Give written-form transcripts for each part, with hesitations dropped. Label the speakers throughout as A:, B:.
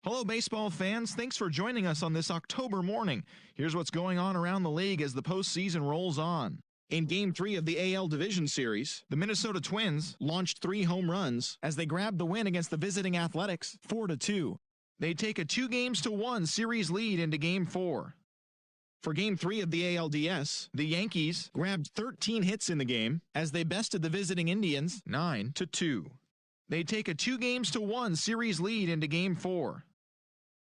A: Hello, baseball fans. Thanks for joining us on this October morning. Here's what's going on around the league as the postseason rolls on. In Game 3 of the AL Division Series, the Minnesota Twins launched 3 home runs as they grabbed the win against the visiting Athletics 4-2. They take a 2-1 series lead into Game 4. For Game 3 of the ALDS, the Yankees grabbed 13 hits in the game as they bested the visiting Indians 9-2. They take a 2-1 series lead into Game 4.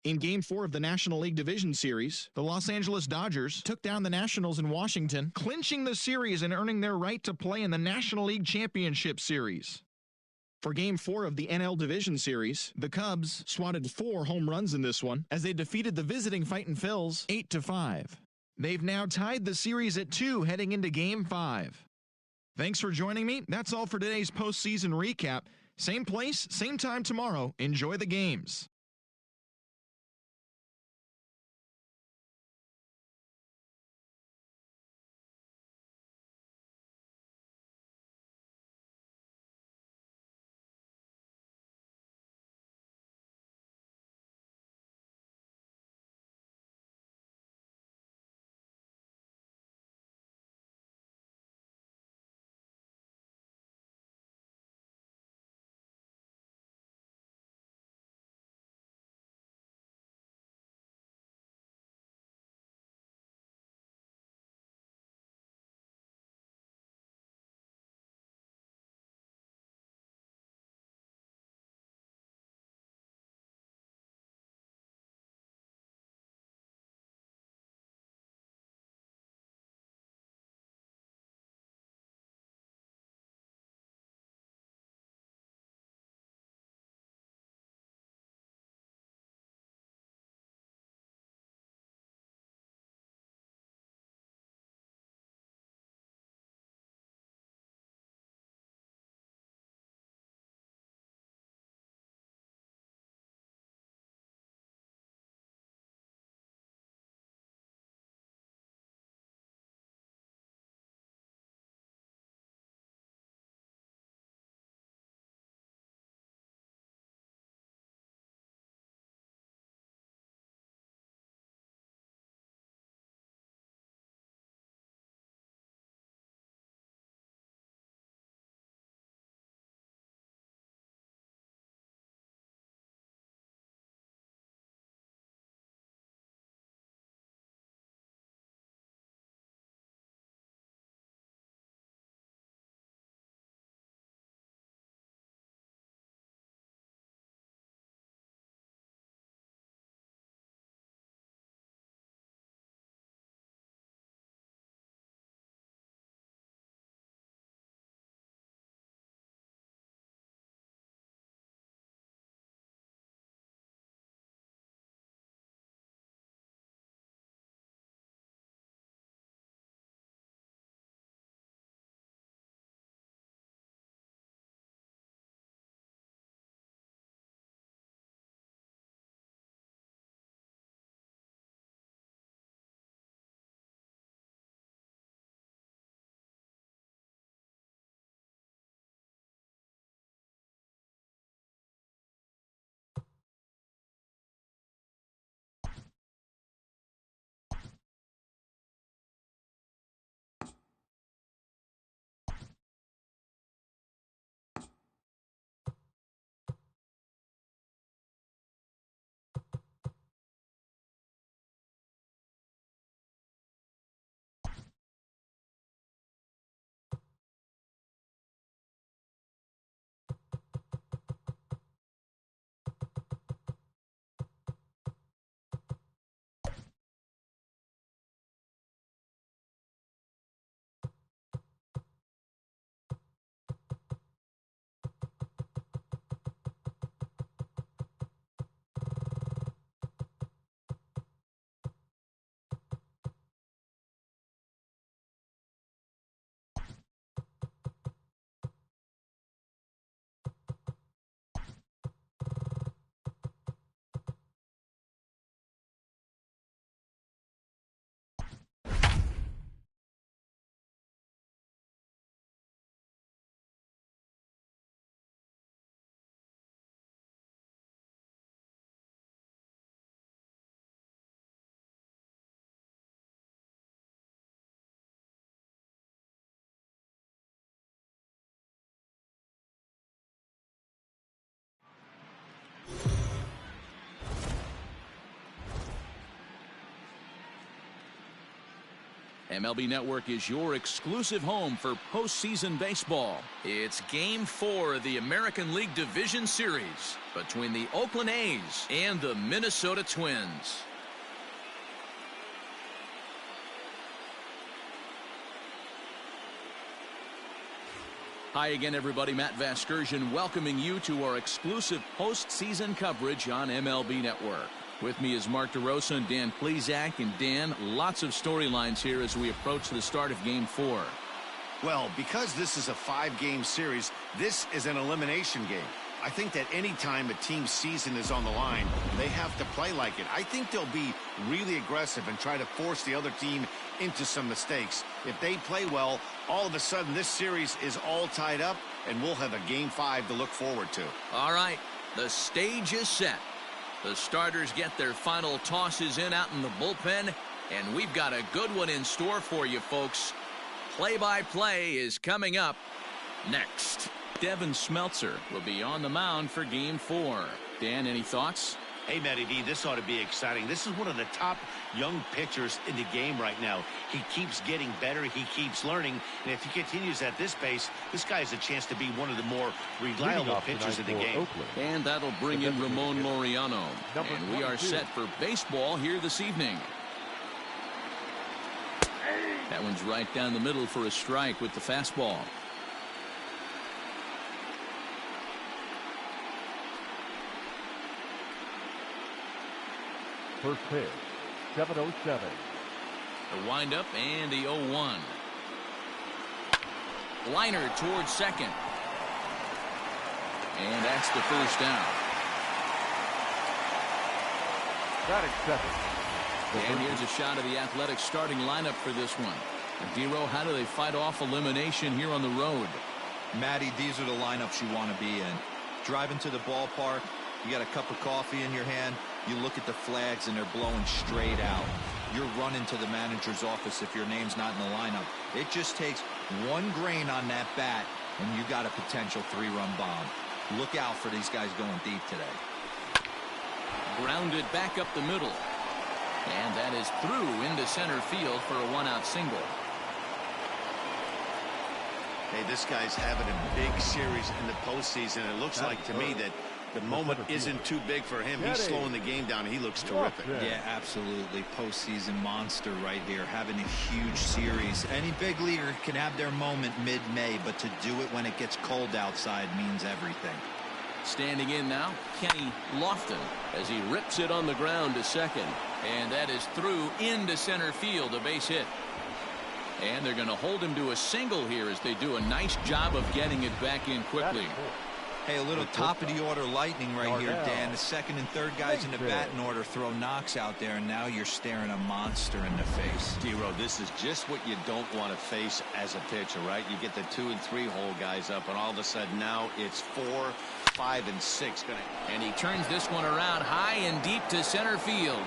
A: In Game 4 of the National League Division Series, the Los Angeles Dodgers took down the Nationals in Washington, clinching the series and earning their right to play in the National League Championship Series. For Game 4 of the NL Division Series, the Cubs swatted 4 home runs in this one as they defeated the visiting Fightin' Phils 8-5. They've now tied the series at 2 heading into Game 5. Thanks for joining me. That's all for today's postseason recap. Same place, same time tomorrow. Enjoy the games.
B: MLB Network is your exclusive home for postseason baseball. It's Game 4 of the American League Division Series between the Oakland A's and the Minnesota Twins. Hi again, everybody. Matt Vasgersian welcoming you to our exclusive postseason coverage on MLB Network. With me is Mark DeRosa and Dan Plesac. And Dan, lots of storylines here as we approach the start of Game 4.
C: Well, because this is a 5-game series, this is an elimination game. I think that any time a team's season is on the line, they have to play like it. I think they'll be really aggressive and try to force the other team into some mistakes. If they play well, all of a sudden this series is all tied up, and we'll have a Game 5 to look forward to.
B: All right, the stage is set. The starters get their final tosses in out in the bullpen, and we've got a good one in store for you, folks. Play-by-play is coming up next. Devin Smeltzer will be on the mound for Game 4. Dan, any thoughts?
C: Hey, Matty D, this ought to be exciting. This is one of the top young pitchers in the game right now. He keeps getting better. He keeps learning. And if he continues at this pace, this guy has a chance to be one of the more reliable pitchers in the game.
D: Oakland.
B: And that'll bring in Ramon Laureano. And we are set for baseball here this evening. That one's right down the middle for a strike with the fastball.
D: First pitch, 7:07.
B: The windup and the 0-1. Liner towards second. And that's the first down.
D: Batting second.
B: And here's a shot of the Athletics starting lineup for this one. D-Row, how do they fight off elimination here on the road?
E: Matty, these are the lineups you want to be in. Driving to the ballpark, you got a cup of coffee in your hand, you look at the flags and they're blowing straight out. You're running to the manager's office if your name's not in the lineup. It just takes one grain on that bat and you got a potential 3-run bomb. Look out for these guys going deep today.
B: Grounded back up the middle. And that is through into center field for a 1-out single.
C: Hey, this guy's having a big series in the postseason. It looks like to me that the moment isn't too big for him. He's slowing the game down. He looks terrific.
E: Yeah, absolutely. Postseason monster right here, having a huge series. Any big leaguer can have their moment mid-May, but to do it when it gets cold outside means everything.
B: Standing in now, Kenny Lofton as he rips it on the ground to second. And that is through into center field, a base hit. And they're going to hold him to a single here as they do a nice job of getting it back in quickly.
E: Hey, a little top-of-the-order lightning right here, Dan. The second and third guys in the batting order throw knocks out there, and now you're staring a monster in the face.
C: D-Row, this is just what you don't want to face as a pitcher, right? You get the 2 and 3 hole guys up, and all of a sudden now it's 4, 5, and 6.
B: And he turns this one around high and deep to center field.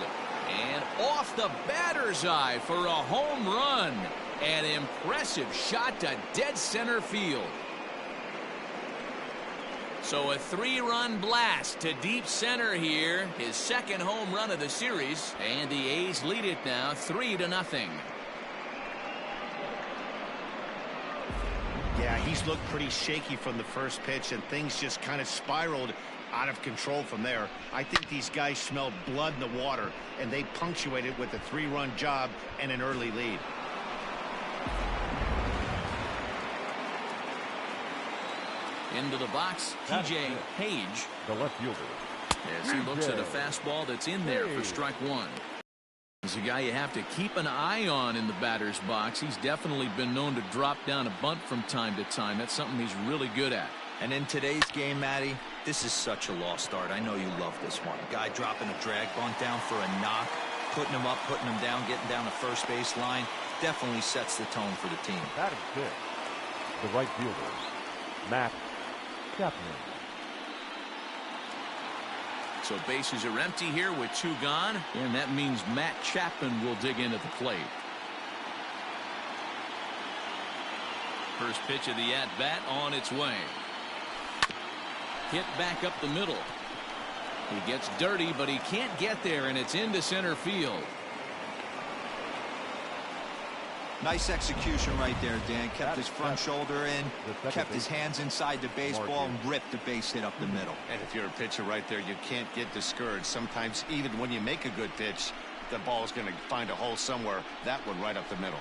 B: And off the batter's eye for a home run. An impressive shot to dead center field. So a 3-run blast to deep center here. His second home run of the series. And the A's lead it now 3-0.
C: Yeah, he's looked pretty shaky from the first pitch, and things just kind of spiraled out of control from there. I think these guys smelled blood in the water, and they punctuated with a 3-run job and an early lead.
B: Into the box, TJ Page.
D: The left fielder.
B: As he looks at a fastball that's in there for strike one. He's a guy you have to keep an eye on in the batter's box. He's definitely been known to drop down a bunt from time to time. That's something he's really good at.
E: And in today's game, Matty, this is such a lost art. I know you love this one. Guy dropping a drag bunt down for a knock, putting him up, putting him down, getting down the first base line. Definitely sets the tone for the team.
D: Batting fifth. The right fielder, Matt Chapman.
B: So bases are empty here with 2 gone, and that means Matt Chapman will dig in at the plate. First pitch of the at-bat on its way. Hit back up the middle. He gets dirty, but he can't get there, and it's into center field.
E: Nice execution right there, Dan. Kept his front shoulder in, kept his hands inside the baseball, and ripped the base hit up the middle.
C: And if you're a pitcher right there, you can't get discouraged. Sometimes even when you make a good pitch, the ball's going to find a hole somewhere. That one right up the middle.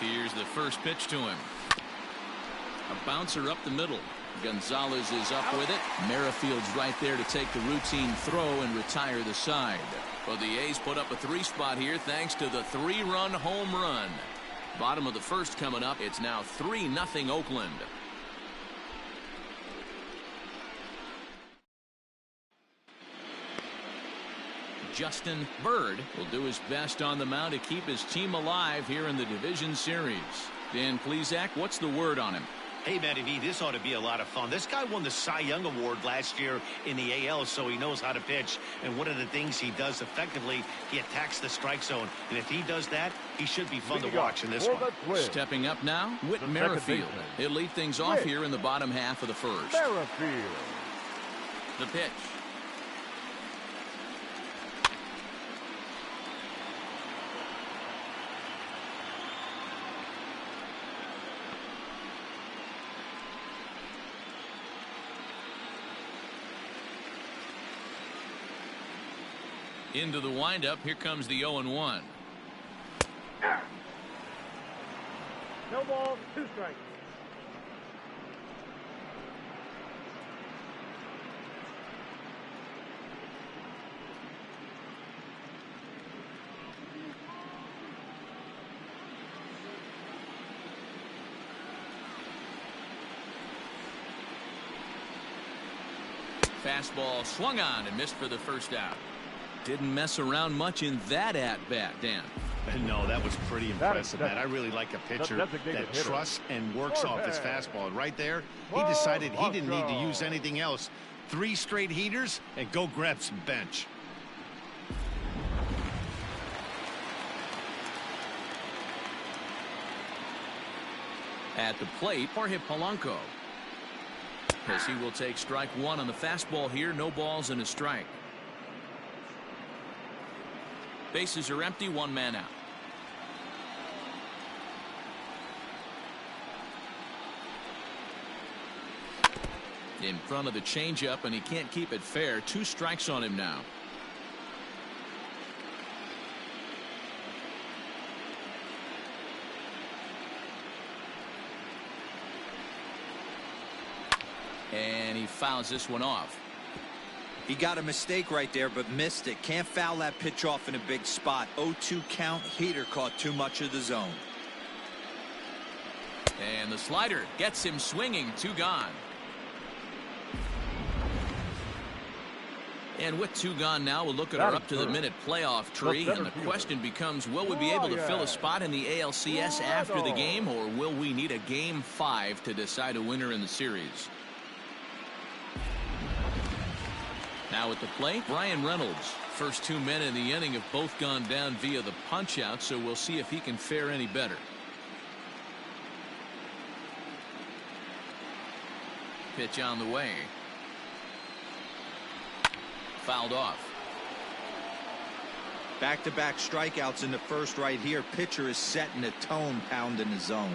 B: Here's the first pitch to him. A bouncer up the middle. Gonzalez is up with it. Merrifield's right there to take the routine throw and retire the side. But the A's put up a 3-spot here thanks to the 3-run home run. Bottom of the first coming up. It's now 3-0 Oakland. Justin Bird will do his best on the mound to keep his team alive here in the division series. Dan Plesac, what's the word on him?
F: Hey, Matty V, this ought to be a lot of fun. This guy won the Cy Young Award last year in the AL, so he knows how to pitch. And one of the things he does effectively, he attacks the strike zone. And if he does that, he should be fun to watch in this one.
B: Stepping up now, Whit Merrifield. He'll lead things off here in the bottom half of the first.
D: Merrifield.
B: The pitch. Into the windup. Here comes the 0-1.
D: No balls, 2 strikes.
B: Fastball swung on and missed for the first out. Didn't mess around much in that at-bat, Dan.
C: No, that was pretty impressive, man. I really like a pitcher that trusts and works off his fastball. And right there, he decided he didn't need to use anything else. 3 straight heaters and go grab some bench.
B: At the plate, Jorge Polanco. As he will take strike 1 on the fastball here. No balls and a strike. Bases are empty, 1 man out. In front of the changeup, and he can't keep it fair. 2 strikes on him now. And he fouls this one off.
E: He got a mistake right there, but missed it. Can't foul that pitch off in a big spot. 0-2 count. Heater caught too much of the zone.
B: And the slider gets him swinging. 2 gone. And with 2 gone now, we'll look at our up-to-the-minute playoff tree. And the question becomes, will we be able to fill a spot in the ALCS after the game, or will we need a Game 5 to decide a winner in the series? Now at the plate, Brian Reynolds. First 2 men in the inning have both gone down via the punch-out, so we'll see if he can fare any better. Pitch on the way. Fouled off.
E: Back-to-back strikeouts in the first right here. Pitcher is setting the tone, pounding the zone.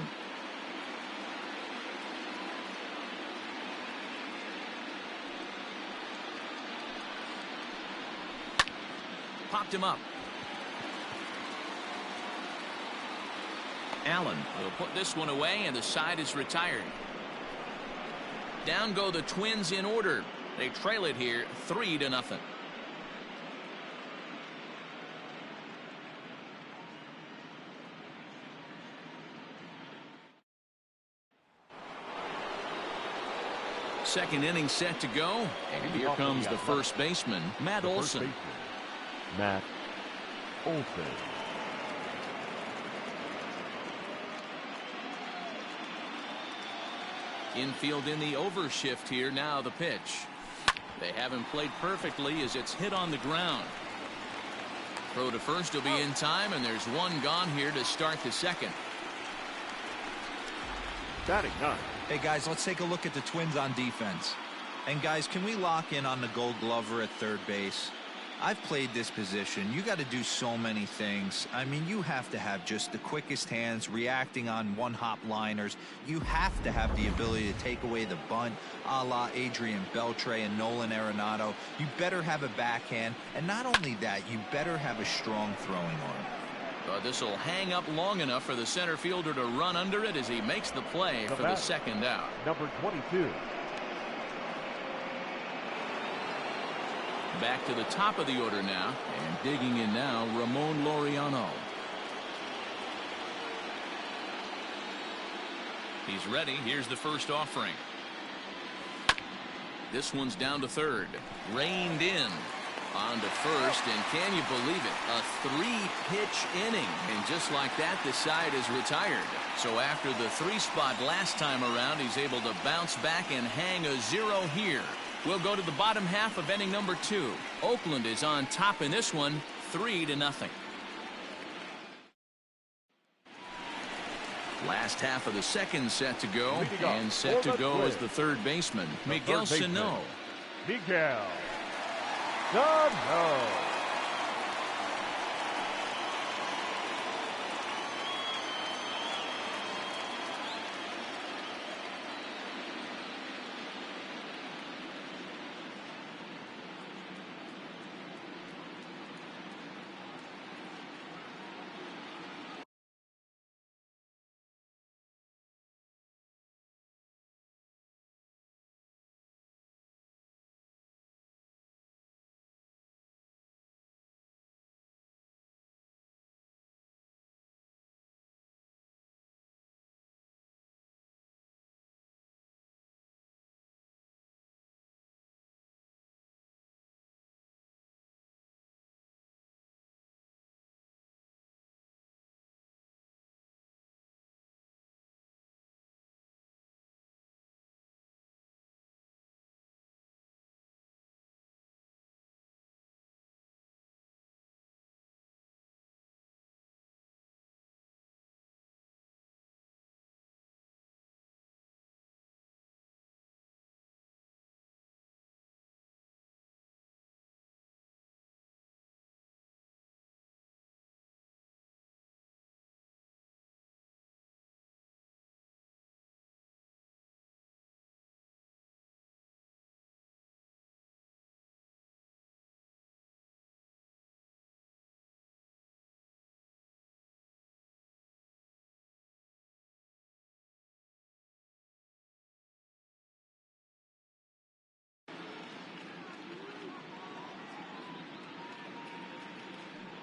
B: Popped him up. Allen will put this one away, and the side is retired. Down go the Twins in order. They trail it here 3-0. Second inning set to go, and here comes the first baseman, Matt Olson.
D: Matt Olson.
B: Infield in the overshift here. Now the pitch. They haven't played perfectly as it's hit on the ground. Throw to first will be in time, and there's one gone here to start the second.
D: Batting ninth.
E: Hey, guys, let's take a look at the Twins on defense. And, guys, can we lock in on the Gold Glover at third base? I've played this position. You got to do so many things. I mean, you have to have just the quickest hands, reacting on one-hop liners. You have to have the ability to take away the bunt, a la Adrian Beltre and Nolan Arenado. You better have a backhand, and not only that, you better have a strong throwing arm.
B: This will hang up long enough for the center fielder to run under it as he makes the play for the second out.
D: Number 22.
B: Back to the top of the order now, and digging in now, Ramon Laureano. He's ready. Here's the first offering. This one's down to third. Reined in. On to first, and can you believe it? A 3-pitch inning. And just like that, the side is retired. So after the 3-spot last time around, he's able to bounce back and hang a 0 here. We'll go to the bottom half of inning number 2. Oakland is on top in this one, 3-0. Last half of the second set to go, and set to go is the third baseman, Miguel Sano.
D: Miguel Sano.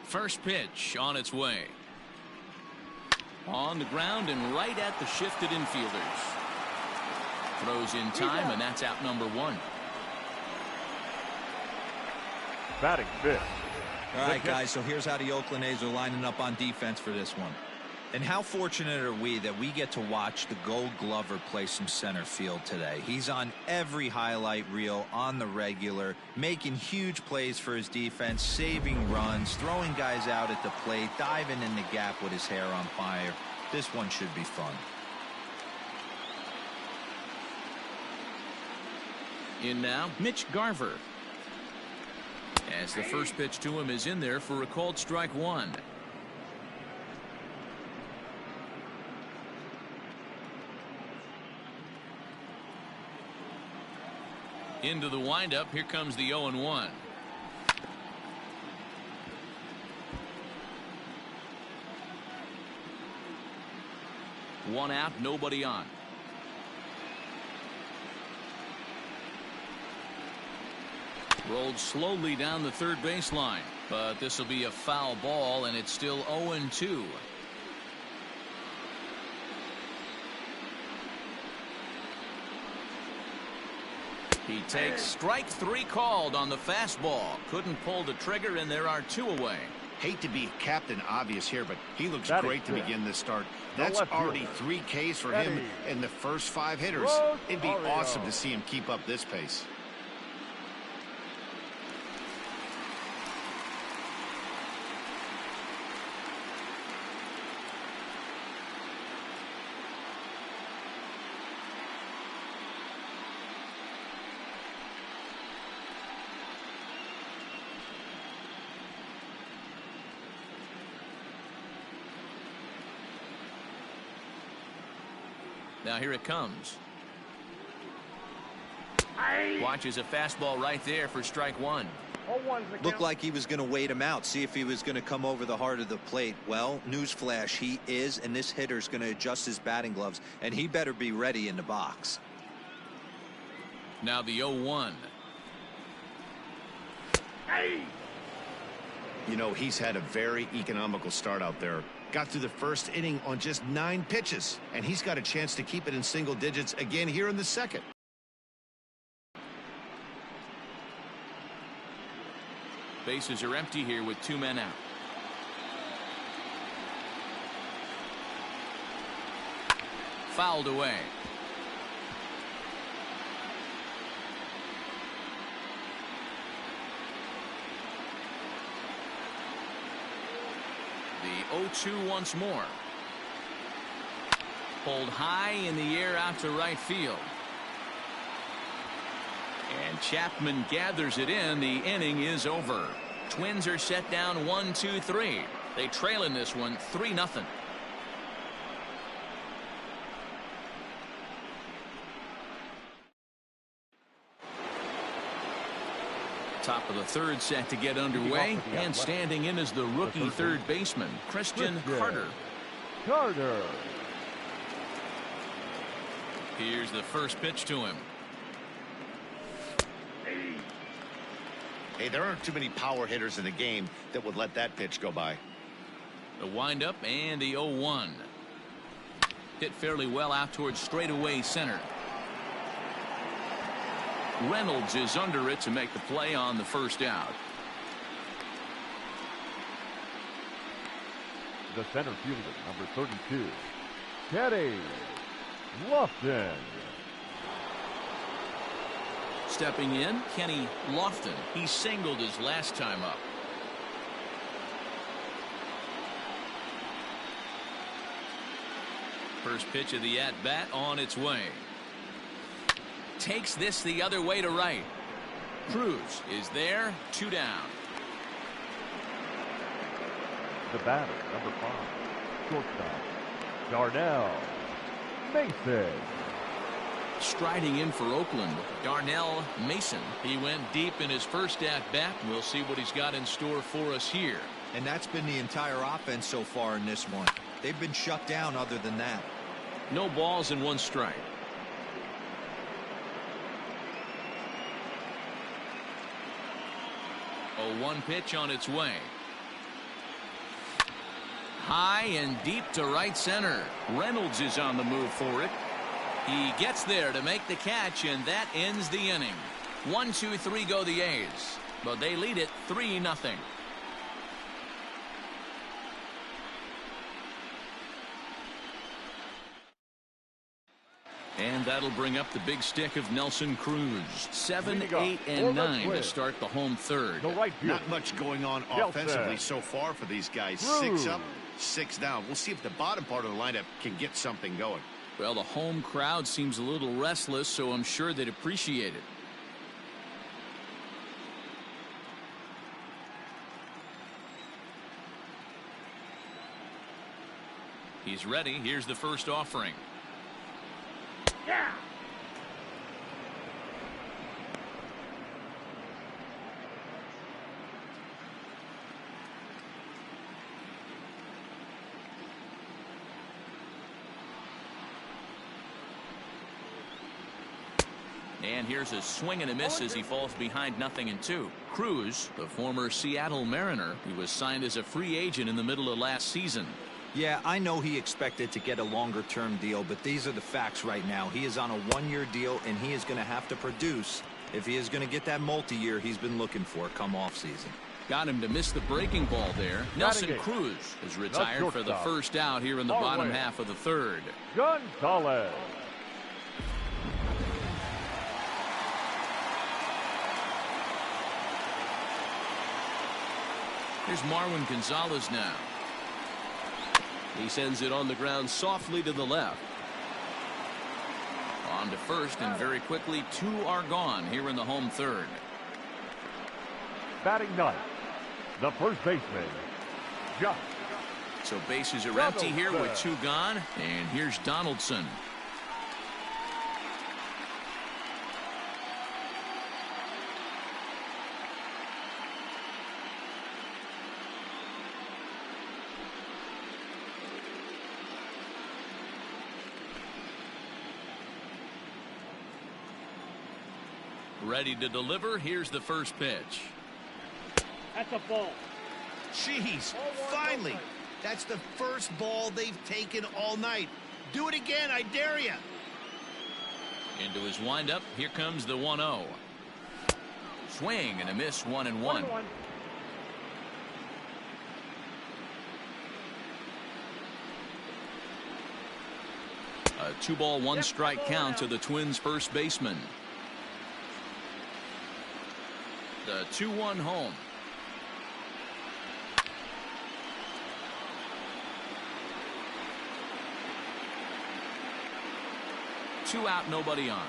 B: First pitch on its way. On the ground and right at the shifted infielders. Throws in time, and that's out number 1.
D: Batting fifth.
E: All right, guys, so here's how the Oakland A's are lining up on defense for this one. And how fortunate are we that we get to watch the Gold Glover play some center field today. He's on every highlight reel on the regular, making huge plays for his defense, saving runs, throwing guys out at the plate, diving in the gap with his hair on fire. This one should be fun.
B: In now, Mitch Garver. As the first pitch to him is in there for a called strike 1. Into the windup. Here comes the 0-1. One out, nobody on. Rolled slowly down the third baseline, but this will be a foul ball, and it's still 0-2. He takes strike 3 called on the fastball. Couldn't pull the trigger, and there are 2 away.
C: Hate to be Captain Obvious here, but he looks
D: That
C: great to begin this start. That's
D: left
C: already
D: fielder.
C: 3 Ks for him in the first 5 hitters. It'd be awesome to see him keep up this pace.
B: Now here it comes. Watches a fastball right there for strike 1.
E: Looked like he was going to wait him out, see if he was going to come over the heart of the plate. Well, newsflash, he is, and this hitter's going to adjust his batting gloves, and he better be ready in the box.
B: Now the 0-1.
C: You know, he's had a very economical start out there. Got through the first inning on just 9 pitches, and he's got a chance to keep it in single digits again here in the second.
B: Bases are empty here with 2 men out. Fouled away. The 0-2 once more. Pulled high in the air out to right field. And Chapman gathers it in. The inning is over. Twins are set down 1-2-3. They trail in this one 3-0. Top of the third set to get underway, and standing in is the rookie third baseman, Christian Carter. Here's the first pitch to him.
C: Hey, there aren't too many power hitters in the game that would let that pitch go by.
B: The windup and the 0-1. Hit fairly well out towards straightaway center. Reynolds is under it to make the play on the first out.
D: The center fielder, number 32, Kenny Lofton.
B: Stepping in, Kenny Lofton. He singled his last time up. First pitch of the at-bat on its way. Takes this the other way to right. Cruz is there, 2 down.
D: The batter, number 5, shortstop, Darnell Mason.
B: Striding in for Oakland, Darnell Mason. He went deep in his first at-bat. We'll see what he's got in store for us here.
E: And that's been the entire offense so far in this one. They've been shut down other than that.
B: No balls and 1 strike. 0-1 pitch on its way. High and deep to right center. Reynolds is on the move for it. He gets there to make the catch, and that ends the inning. 1-2-3 go the A's, but they lead it 3-0. And that'll bring up the big stick of Nelson Cruz. 7, 8, and 9 to start the home third.
C: Not much going on offensively so far for these guys. 6 up, 6 down. We'll see if the bottom part of the lineup can get something going.
B: Well, the home crowd seems a little restless, so I'm sure they'd appreciate it. He's ready. Here's the first offering. Yeah. And here's a swing and a miss as he falls behind 0-2. Cruz, the former Seattle Mariner, he was signed as a free agent in the middle of last season.
E: Yeah, I know he expected to get a longer-term deal, but these are the facts right now. He is on a 1-year deal, and he is going to have to produce if he is going to get that multi-year he's been looking for come off season.
B: Got him to miss the breaking ball there. Nelson Cruz is retired for the first out here in the bottom half of the third.
D: Gonzalez.
B: Here's Marwin Gonzalez now. He sends it on the ground softly to the left. On to first, and very quickly 2 are gone here in the home third.
D: Batting ninth, the first baseman, Josh.
B: So bases are empty here with 2 gone, and here's Donaldson. Ready to deliver. Here's the first pitch.
F: That's a ball. Jeez, finally. That's the first ball they've taken all night. Do it again, I dare you.
B: Into his windup. Here comes the 1-0. Swing and a miss, 1-1. A 2-ball, 1-strike count to the Twins' first baseman. The 2-1 home. Two out, nobody on.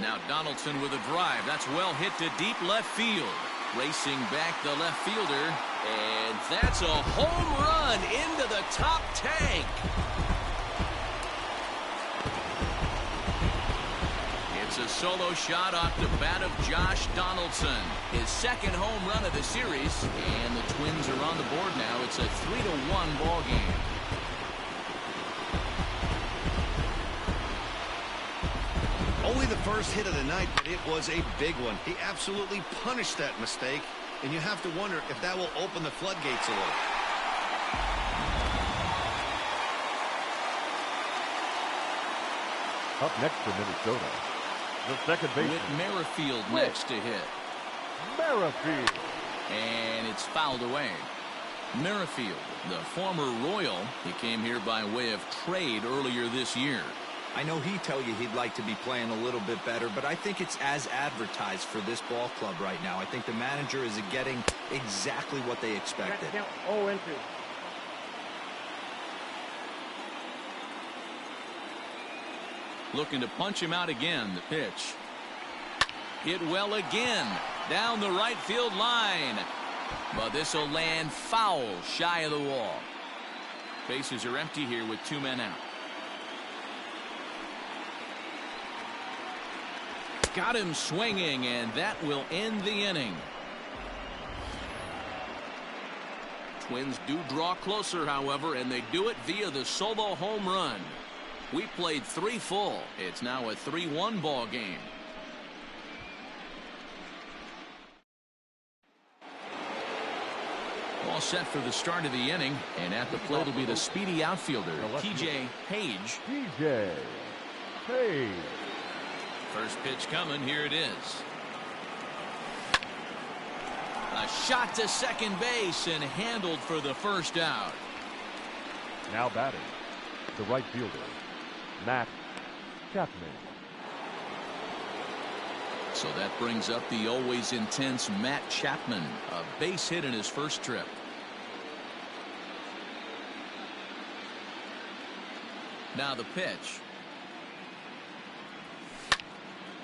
B: Now Donaldson with a drive. That's well hit to deep left field. Racing back the left fielder. And that's a home run into the top tank. It's a solo shot off the bat of Josh Donaldson. His second home run of the series. And the Twins are on the board now. It's a 3-1 ball game.
C: Only the first hit of the night, but it was a big one. He absolutely punished that mistake, and you have to wonder if that will open the floodgates a little.
D: Up next for Minnesota, the second baseman.
B: With Merrifield next to hit.
D: Merrifield.
B: And it's fouled away. Merrifield, the former Royal, he came here by way of trade earlier this year.
E: I know he'd tell you he'd like to be playing a little bit better, but I think it's as advertised for this ball club right now. I think the manager is getting exactly what they expected.
B: Looking to punch him out again. The pitch. Hit well again. Down the right field line. But this will land foul shy of the wall. Bases are empty here with 2 men out. Got him swinging, and that will end the inning. Twins do draw closer, however, and they do it via the solo home run. We played 3 full. It's now a 3-1 ball game. All set for the start of the inning, and at the plate will be the speedy outfielder, TJ Page.
D: TJ Page.
B: First pitch coming. Here it is. A shot to second base and handled for the first out.
D: Now batting, the right fielder, Matt Chapman.
B: So that brings up the always intense Matt Chapman. A base hit in his first trip. Now the pitch.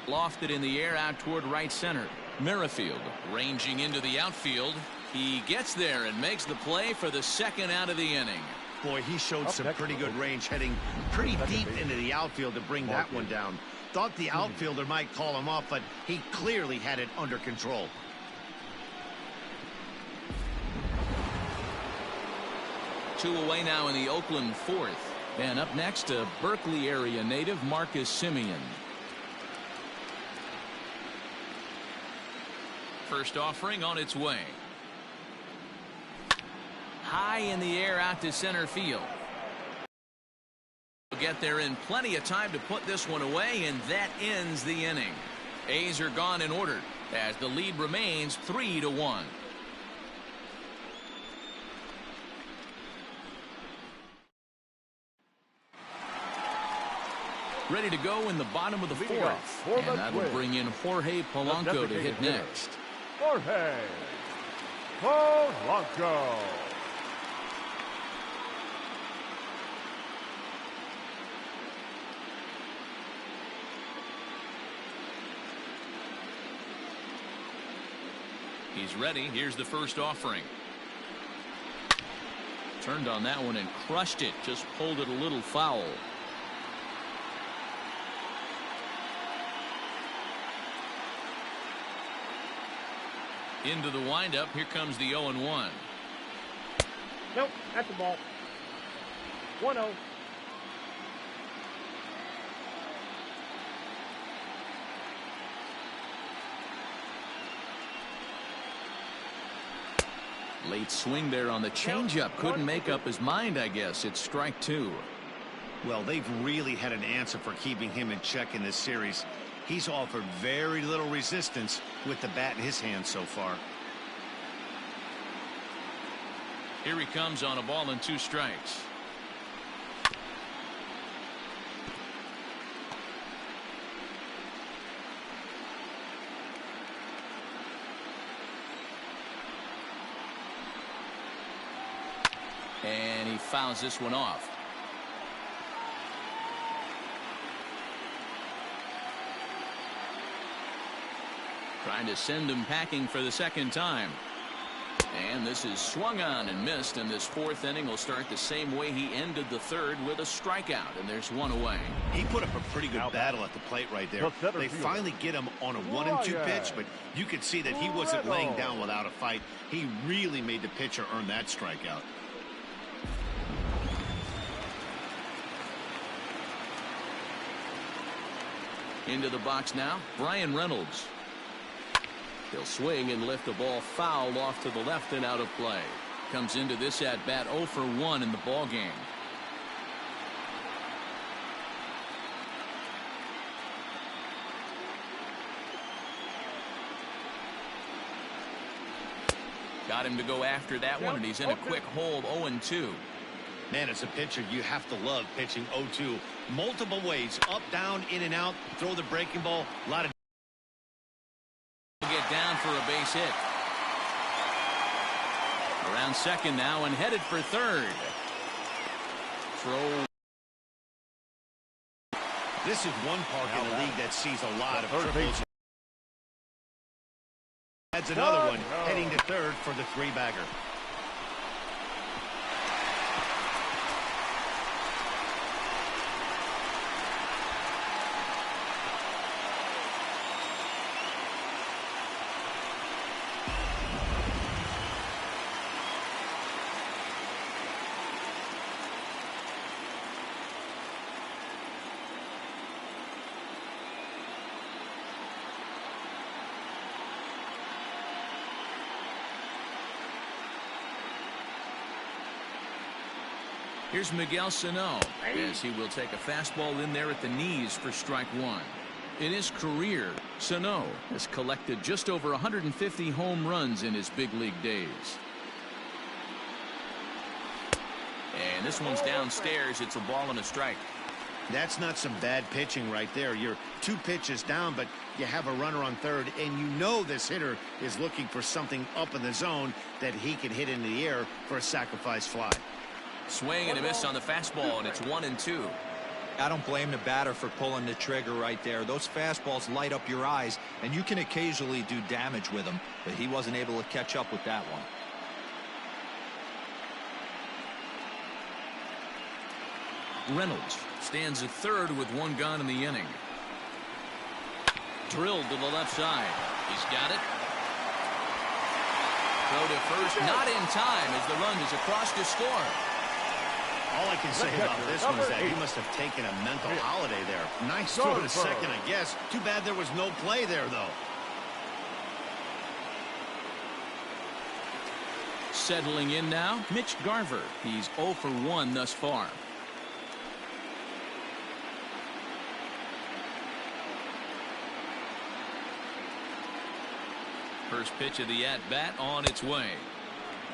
B: Lofted in the air out toward right center. Merrifield ranging into the outfield. He gets there and makes the play for the second out of the inning.
C: Boy, he showed some pretty good range, heading pretty deep into the outfield to bring that one down. Thought the outfielder might call him off, but he clearly had it under control.
B: Two away now in the Oakland fourth. And up next, a Berkeley area native, Marcus Semien. First offering on its way. High in the air out to center field. Get there in plenty of time to put this one away, and that ends the inning. A's are gone in order as the lead remains 3-1. Ready to go in the bottom of the fourth, and that will bring in Jorge Polanco to hit next.
D: Jorge Polanco.
B: He's ready. Here's the first offering. Turned on that one and crushed it. Just pulled it a little foul. Into the windup. Here comes the 0-1.
D: Nope, that's the ball. 1-0.
B: Late swing there on the changeup. Couldn't make up his mind, I guess. It's strike two.
C: Well, they've really had an answer for keeping him in check in this series. He's offered very little resistance with the bat in his hand so far.
B: Here he comes on a ball and 2 strikes. And he fouls this one off. Trying to send him packing for the second time. And this is swung on and missed, and this fourth inning will start the same way he ended the third, with a strikeout, and there's one away.
C: He put up a pretty good battle at the plate right there. They finally get him on a 1-2 pitch, but you could see that he wasn't laying down without a fight. He really made the pitcher earn that strikeout.
B: Into the box now, Brian Reynolds. He'll swing and lift the ball foul off to the left and out of play. Comes into this at bat 0 for 1 in the ball game. Got him to go after that one, and he's in a quick hold. 0-2.
C: Man, as a pitcher, you have to love pitching 0-2. Multiple ways, up, down, in and out, throw the breaking ball. A lot of
B: get down for a base hit. Around second now and headed for third. Throw.
C: This is one park in the league that sees a lot of triples. Adds another one, heading to third for the 3-bagger.
B: Here's Miguel Sano, as he will take a fastball in there at the knees for strike one. In his career, Sano has collected just over 150 home runs in his big league days. And this one's downstairs. It's a ball and a strike.
C: That's not some bad pitching right there. You're 2 pitches down, but you have a runner on third, and you know this hitter is looking for something up in the zone that he can hit into the air for a sacrifice fly.
B: Swing and a miss on the fastball, and it's 1-2.
E: I don't blame the batter for pulling the trigger right there. Those fastballs light up your eyes, and you can occasionally do damage with them, but he wasn't able to catch up with that one.
B: Reynolds stands at third with 1 gone in the inning. Drilled to the left side. He's got it. Throw to first, not in time as the run is across to score.
C: All I can say about this one is that he must have taken a mental holiday there. Nice throw to second, I guess. Too bad there was no play there, though.
B: Settling in now, Mitch Garver. He's 0 for 1 thus far. First pitch of the at-bat on its way.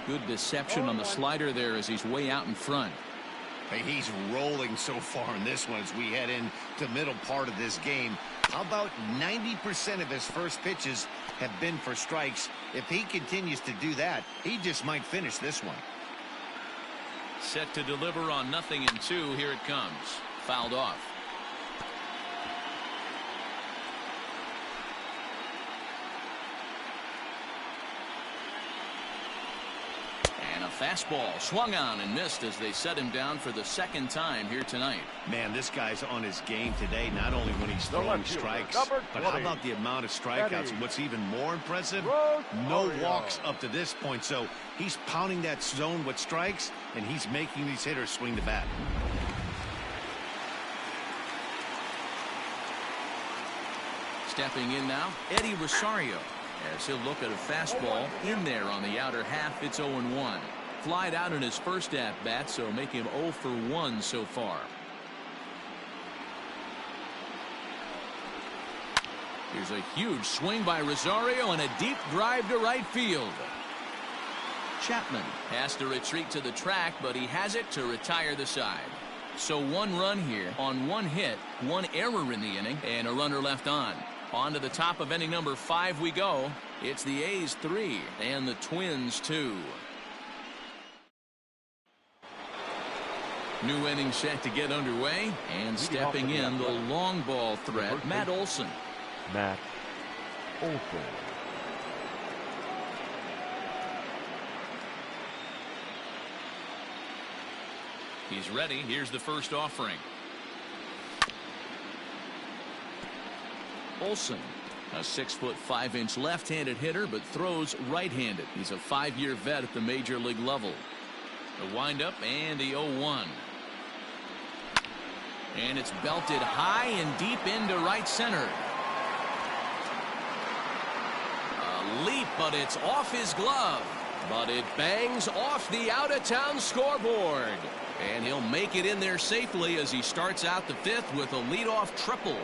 B: Good deception on the slider there as he's way out in front.
C: Hey, he's rolling so far in this one as we head into the middle part of this game. How about 90% of his first pitches have been for strikes? If he continues to do that, he just might finish this one.
B: Set to deliver on 0-2. Here it comes. Fouled off. And a fastball swung on and missed as they set him down for the second time here tonight.
C: Man, this guy's on his game today, not only when he's throwing strikes, but how about the amount of strikeouts? And what's even more impressive, no walks up to this point. So he's pounding that zone with strikes, and he's making these hitters swing the bat.
B: Stepping in now, Eddie Rosario. As he'll look at a fastball in there on the outer half. It's 0-1. Flied out in his first at-bat, so make him 0 for 1 so far. Here's a huge swing by Rosario and a deep drive to right field. Chapman has to retreat to the track, but he has it to retire the side. So 1 run here on 1 hit, 1 error in the inning, and a runner left on. On to the top of inning number 5 we go. It's the A's 3 and the Twins 2. New inning set to get underway, and stepping in the long ball threat, Matt Olson.
D: Matt Olson.
B: He's ready. Here's the first offering. Olson, a 6'5" left-handed hitter, but throws right-handed. He's a 5-year vet at the major league level. The windup and the 0-1. And it's belted high and deep into right center. A leap, but it's off his glove. But it bangs off the out-of-town scoreboard. And he'll make it in there safely as he starts out the 5th with a leadoff triple.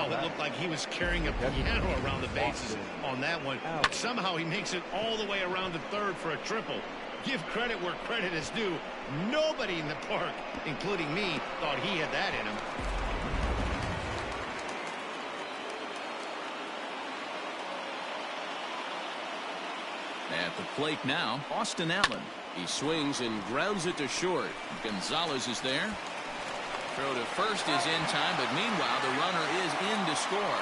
F: Wow, it looked like he was carrying a piano around the bases on that one. But somehow he makes it all the way around the third for a triple. Give credit where credit is due. Nobody in the park, including me, thought he had that in him.
B: At the plate now, Austin Allen. He swings and grounds it to short. Gonzalez is there. Throw to first is in time, but meanwhile the runner is in to score.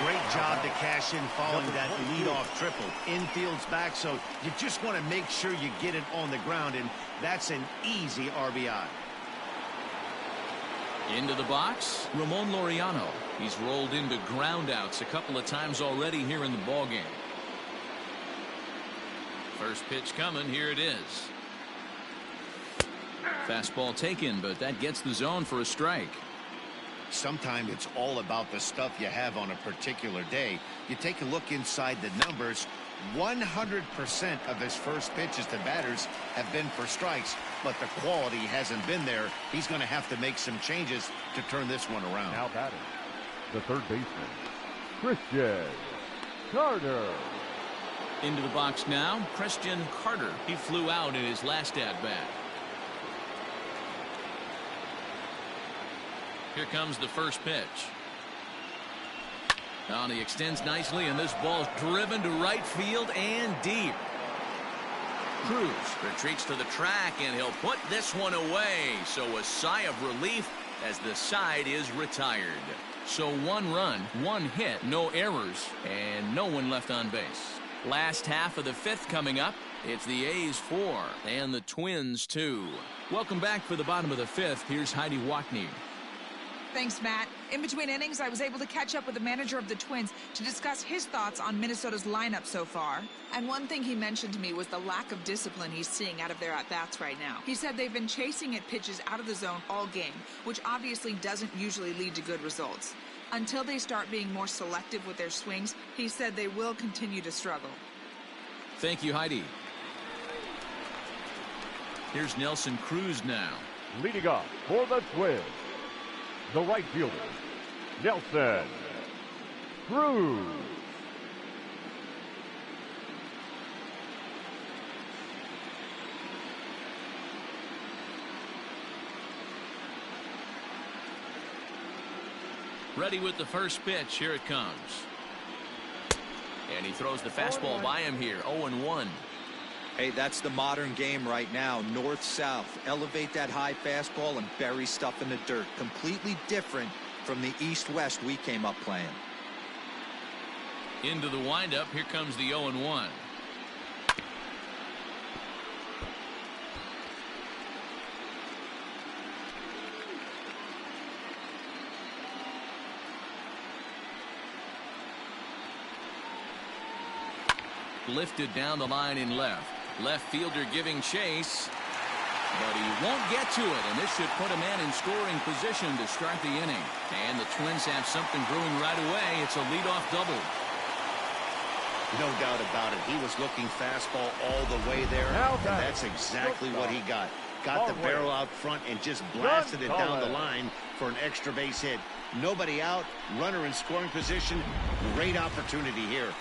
F: Great job to cash in following that leadoff triple. Infield's back, so you just want to make sure you get it on the ground, and that's an easy RBI.
B: Into the box, Ramon Laureano. He's rolled into groundouts a couple of times already here in the ballgame. First pitch coming, here it is. Fastball taken, but that gets the zone for a strike.
C: Sometimes it's all about the stuff you have on a particular day. You take a look inside the numbers. 100% of his first pitches to batters have been for strikes, but the quality hasn't been there. He's going to have to make some changes to turn this one around.
D: Now batting, the third baseman, Christian Carter.
B: Into the box now, Christian Carter. He flew out in his last at-bat. Here comes the first pitch. Now he extends nicely, and this ball's driven to right field and deep. Cruz retreats to the track, and he'll put this one away. So a sigh of relief as the side is retired. So 1 run, 1 hit, no errors, and no one left on base. Last half of the 5th coming up. It's the A's 4 and the Twins 2. Welcome back for the bottom of the 5th. Here's Heidi Watney.
G: Thanks, Matt. In between innings, I was able to catch up with the manager of the Twins to discuss his thoughts on Minnesota's lineup so far. And one thing he mentioned to me was the lack of discipline he's seeing out of their at-bats right now. He said they've been chasing at pitches out of the zone all game, which obviously doesn't usually lead to good results. Until they start being more selective with their swings, he said they will continue to struggle.
B: Thank you, Heidi. Here's Nelson Cruz now.
D: Leading off for the Twins, the right fielder, Nelson Cruz.
B: Ready with the first pitch. Here it comes. And he throws the fastball by him here. 0-1.
E: Hey, that's the modern game right now. North-south. Elevate that high fastball and bury stuff in the dirt. Completely different from the east-west we came up playing.
B: Into the windup. Here comes the 0-1. Lifted down the line in left. Left fielder giving chase, but he won't get to it, and this should put a man in scoring position to start the inning. And the Twins have something brewing right away. It's a leadoff double.
C: No doubt about it. He was looking fastball all the way there, and that's exactly what he got. Got the barrel out front and just blasted it down the line for an extra base hit. Nobody out, runner in scoring position. Great opportunity here.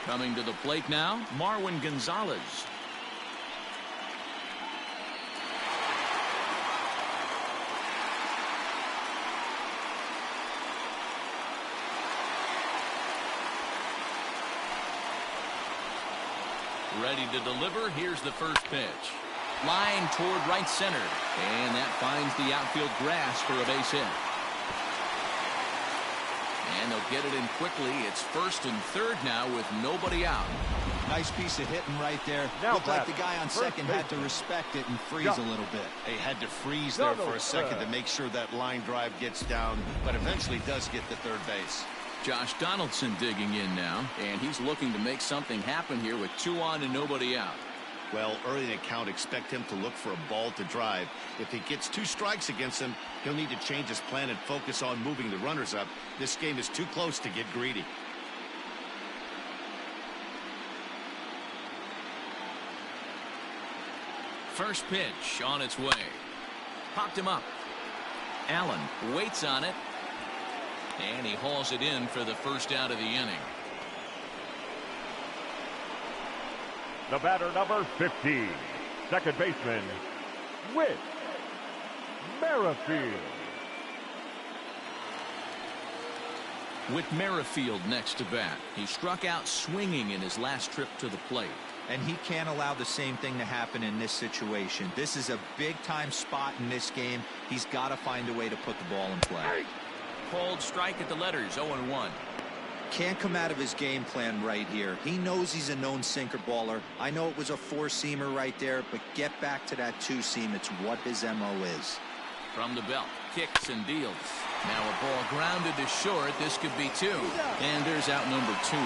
B: Coming to the plate now, Marwin Gonzalez. Ready to deliver. Here's the first pitch. Line toward right center. And that finds the outfield grass for a base hit. And they'll get it in quickly. It's first and third now with nobody out.
E: Nice piece of hitting right there.
D: Now
E: Looked like the guy on second had to respect it and freeze a little bit.
C: They had to freeze there for a second to make sure that line drive gets down, but eventually does get to third base.
B: Josh Donaldson digging in now, and he's looking to make something happen here with 2 on and nobody out.
C: Well, early in the count, expect him to look for a ball to drive. If he gets 2 strikes against him, he'll need to change his plan and focus on moving the runners up. This game is too close to get greedy.
B: First pitch on its way. Popped him up. Allen waits on it. And he hauls it in for the first out of the inning.
D: The batter, number 50, second baseman, Whit Merrifield.
B: With Merrifield next to bat, he struck out swinging in his last trip to the plate.
E: And he can't allow the same thing to happen in this situation. This is a big-time spot in this game. He's got to find a way to put the ball in play.
B: Called strike at the letters, 0-1.
E: Can't come out of his game plan right here. He knows he's a known sinker baller. I know it was a four-seamer right there, but get back to that two-seam. It's what his MO is.
B: From the belt, kicks and deals. Now a ball grounded to short. This could be two. And there's out number 2.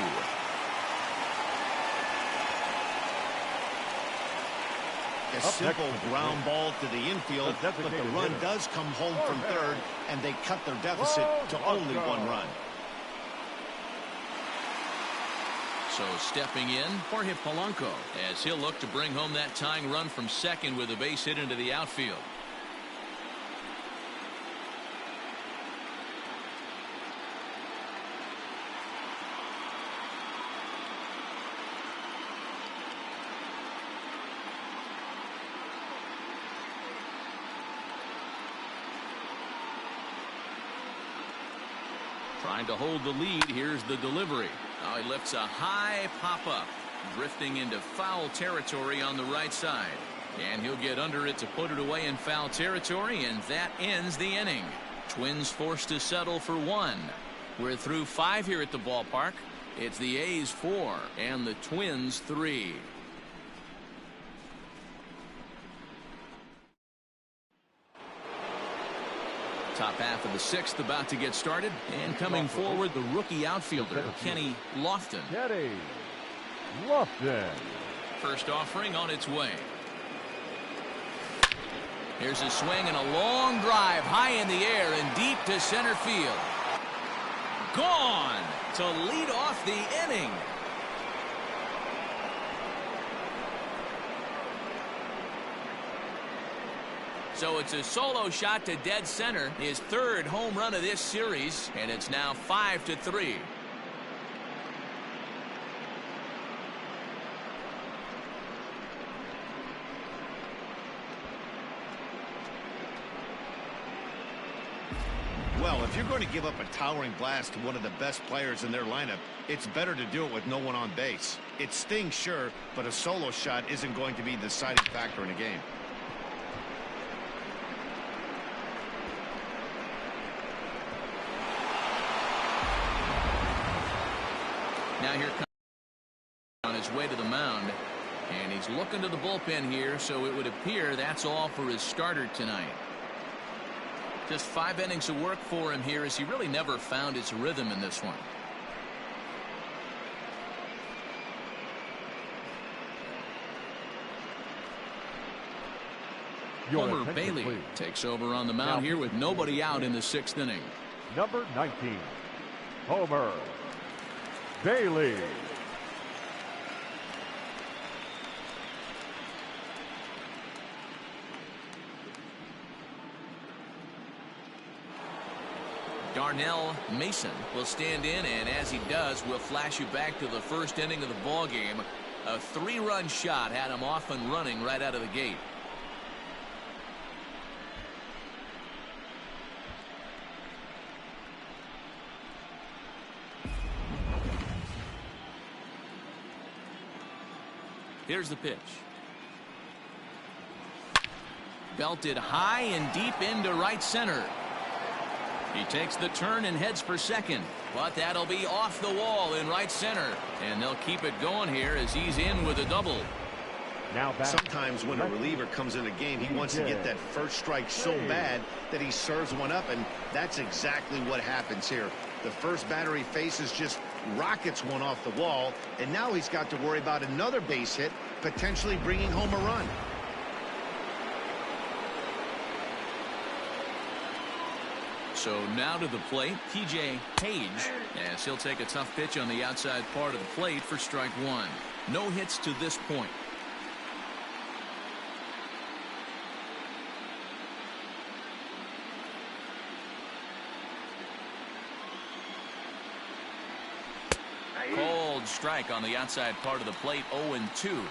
C: A simple ground ball to the infield, but the run does come home from third, and they cut their deficit to only 1 run.
B: So stepping in, Jorge Polanco, as he'll look to bring home that tying run from second with a base hit into the outfield. Trying to hold the lead. Here's the delivery. Now he lifts a high pop-up, drifting into foul territory on the right side. And he'll get under it to put it away in foul territory, and that ends the inning. Twins forced to settle for 1. We're through 5 here at the ballpark. It's the A's 4 and the Twins 3. Top half of the 6th about to get started, and coming forward, the rookie outfielder Kenny Lofton.
D: Kenny Lofton.
B: First offering on its way. Here's a swing and a long drive high in the air and deep to center field. Gone to lead off the inning. So it's a solo shot to dead center, his 3rd home run of this series, and it's now 5-3.
C: Well, if you're going to give up a towering blast to one of the best players in their lineup, it's better to do it with no one on base. It stings, sure, but a solo shot isn't going to be the deciding factor in a game.
B: Now here comes on his way to the mound, and he's looking to the bullpen here, so it would appear that's all for his starter tonight. Just 5 innings of work for him here, as he really never found his rhythm in this one. Homer Bailey takes over on the mound here with nobody out in the 6th inning.
D: Number 19, Homer Bailey.
B: Darnell Mason will stand in, and as he does, we'll flash you back to the 1st inning of the ball game. A 3-run shot had him off and running right out of the gate. Here's the pitch. Belted high and deep into right center. He takes the turn and heads for second, but that'll be off the wall in right center, and they'll keep it going here as he's in with a double.
C: Now sometimes when a reliever comes in a game, he wants to get that first strike so bad that he serves one up, and that's exactly what happens here. The first batter he faces just rockets one off the wall, and now he's got to worry about another base hit, potentially bringing home a run.
B: So now to the plate, P.J. Page, as he'll take a tough pitch on the outside part of the plate for strike 1. No hits to this point. strike on the outside part of the plate. 0-2.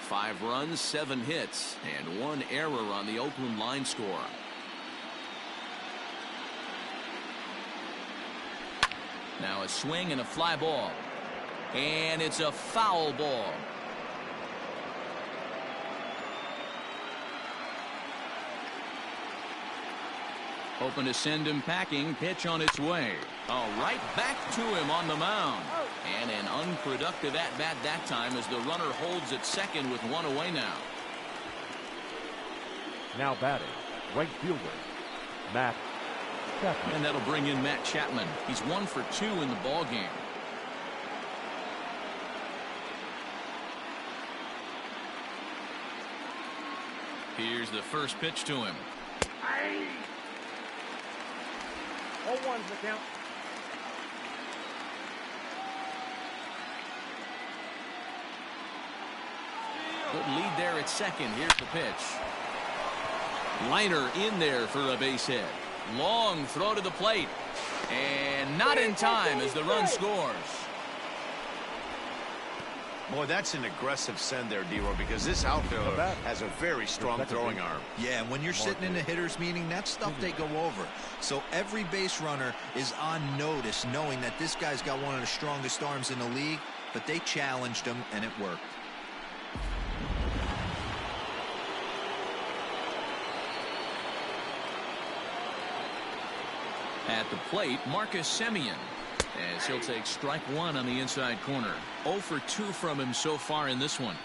B: Five runs, 7 hits, and 1 error on the Oakland line score. Now a swing and a fly ball. And it's a foul ball. Hoping to send him packing. Pitch on its way. Oh, right back to him on the mound. And an unproductive at-bat that time as the runner holds at second with 1 away now.
D: Now batting, right fielder, Matt Chapman.
B: And that'll bring in Matt Chapman. He's 1 for 2 in the ball game. Here's the first pitch to him.
D: 0-1's the count.
B: Good lead there at second. Here's the pitch. Liner in there for a base hit. Long throw to the plate. And not in time as the run scores.
C: Boy, that's an aggressive send there, D-Roy, because this outfielder has a very strong throwing arm.
E: Yeah, and when you're sitting in a hitter's meeting, that's stuff they go over. So every base runner is on notice, knowing that this guy's got one of the strongest arms in the league, but they challenged him, and it worked.
B: At the plate, Marcus Semien, as he'll take strike 1 on the inside corner. 0 for 2 from him so far in this one.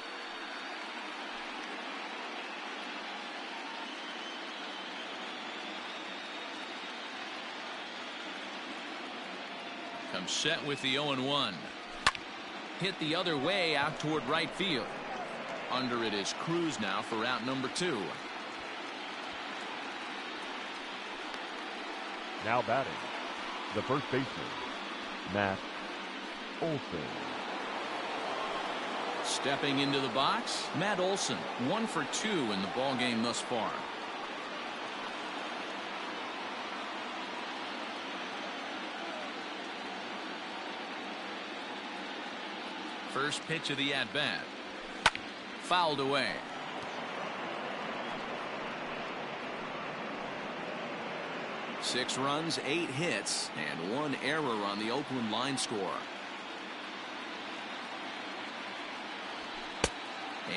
B: Comes set with the 0-1. Hit the other way out toward right field. Under it is Cruz now for out number 2.
D: Now batting, the first baseman, Matt Olson.
B: Stepping into the box, Matt Olson, 1 for 2 in the ball game thus far. First pitch of the at-bat. Fouled away. Six runs, 8 hits, and 1 error on the Oakland line score.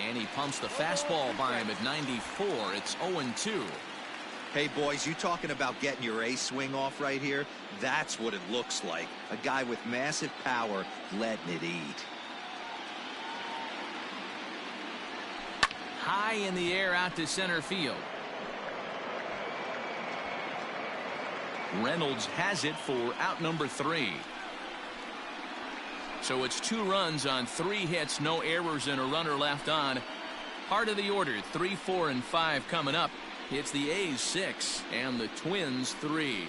B: And he pumps the fastball by him at 94. It's 0-2.
E: Hey, boys, you talking about getting your A swing off right here? That's what it looks like. A guy with massive power letting it eat.
B: High in the air out to center field. Reynolds has it for out number 3. So it's 2 runs on 3 hits, no errors, and a runner left on. Heart of the order, 3, 4, and 5 coming up. It's the A's 6 and the Twins 3.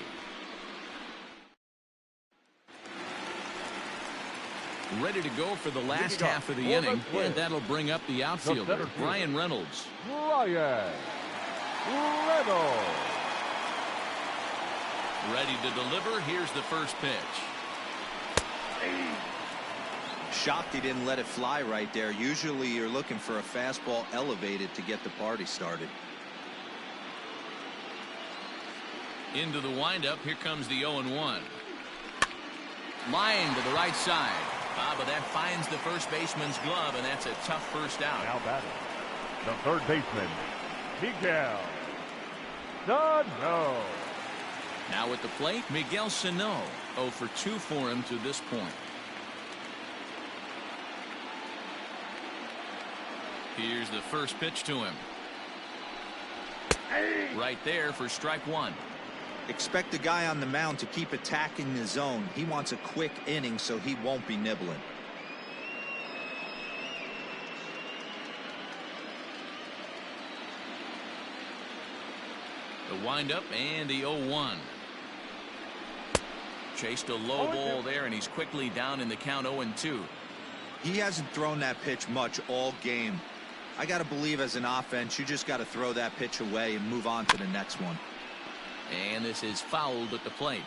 B: Ready to go for the last half of the inning, and that'll bring up the outfielder, Brian Reynolds.
D: Brian Reynolds.
B: Ready to deliver. Here's the first pitch.
E: Shocked he didn't let it fly right there. Usually you're looking for a fastball elevated to get the party started.
B: Into the windup. Here comes the 0-1. Line to the right side. But that finds the first baseman's glove, and that's a tough first out.
D: Now batting, the third baseman, Miguel Sano.
B: Now at the plate, Miguel Sano. 0 for 2 for him to this point. Here's the first pitch to him. Right there for strike 1.
E: Expect the guy on the mound to keep attacking the zone. He wants a quick inning so he won't be nibbling.
B: The windup and the 0-1. Chased a low ball there, and he's quickly down in the count. 0-2.
E: He hasn't thrown that pitch much all game. I got to believe as an offense, you just got to throw that pitch away and move on to the next one.
B: And this is fouled at the plate.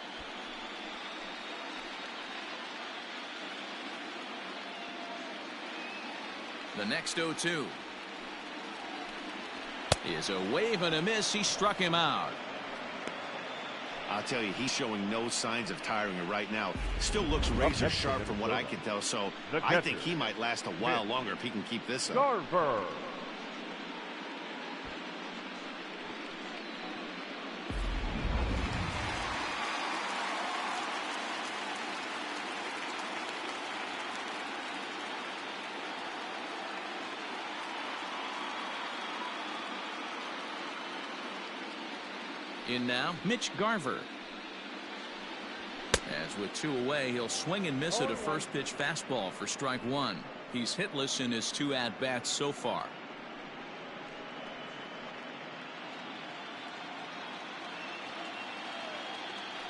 B: The next 0-2 is a wave and a miss. He struck him out.
C: I'll tell you, he's showing no signs of tiring right now. Still looks razor sharp from what I can tell, so I think he might last a while longer if he can keep this up.
D: Garver.
B: In now, Mitch Garver. As with 2 away, he'll swing and miss at a first pitch fastball for strike 1. He's hitless in his 2 at-bats so far.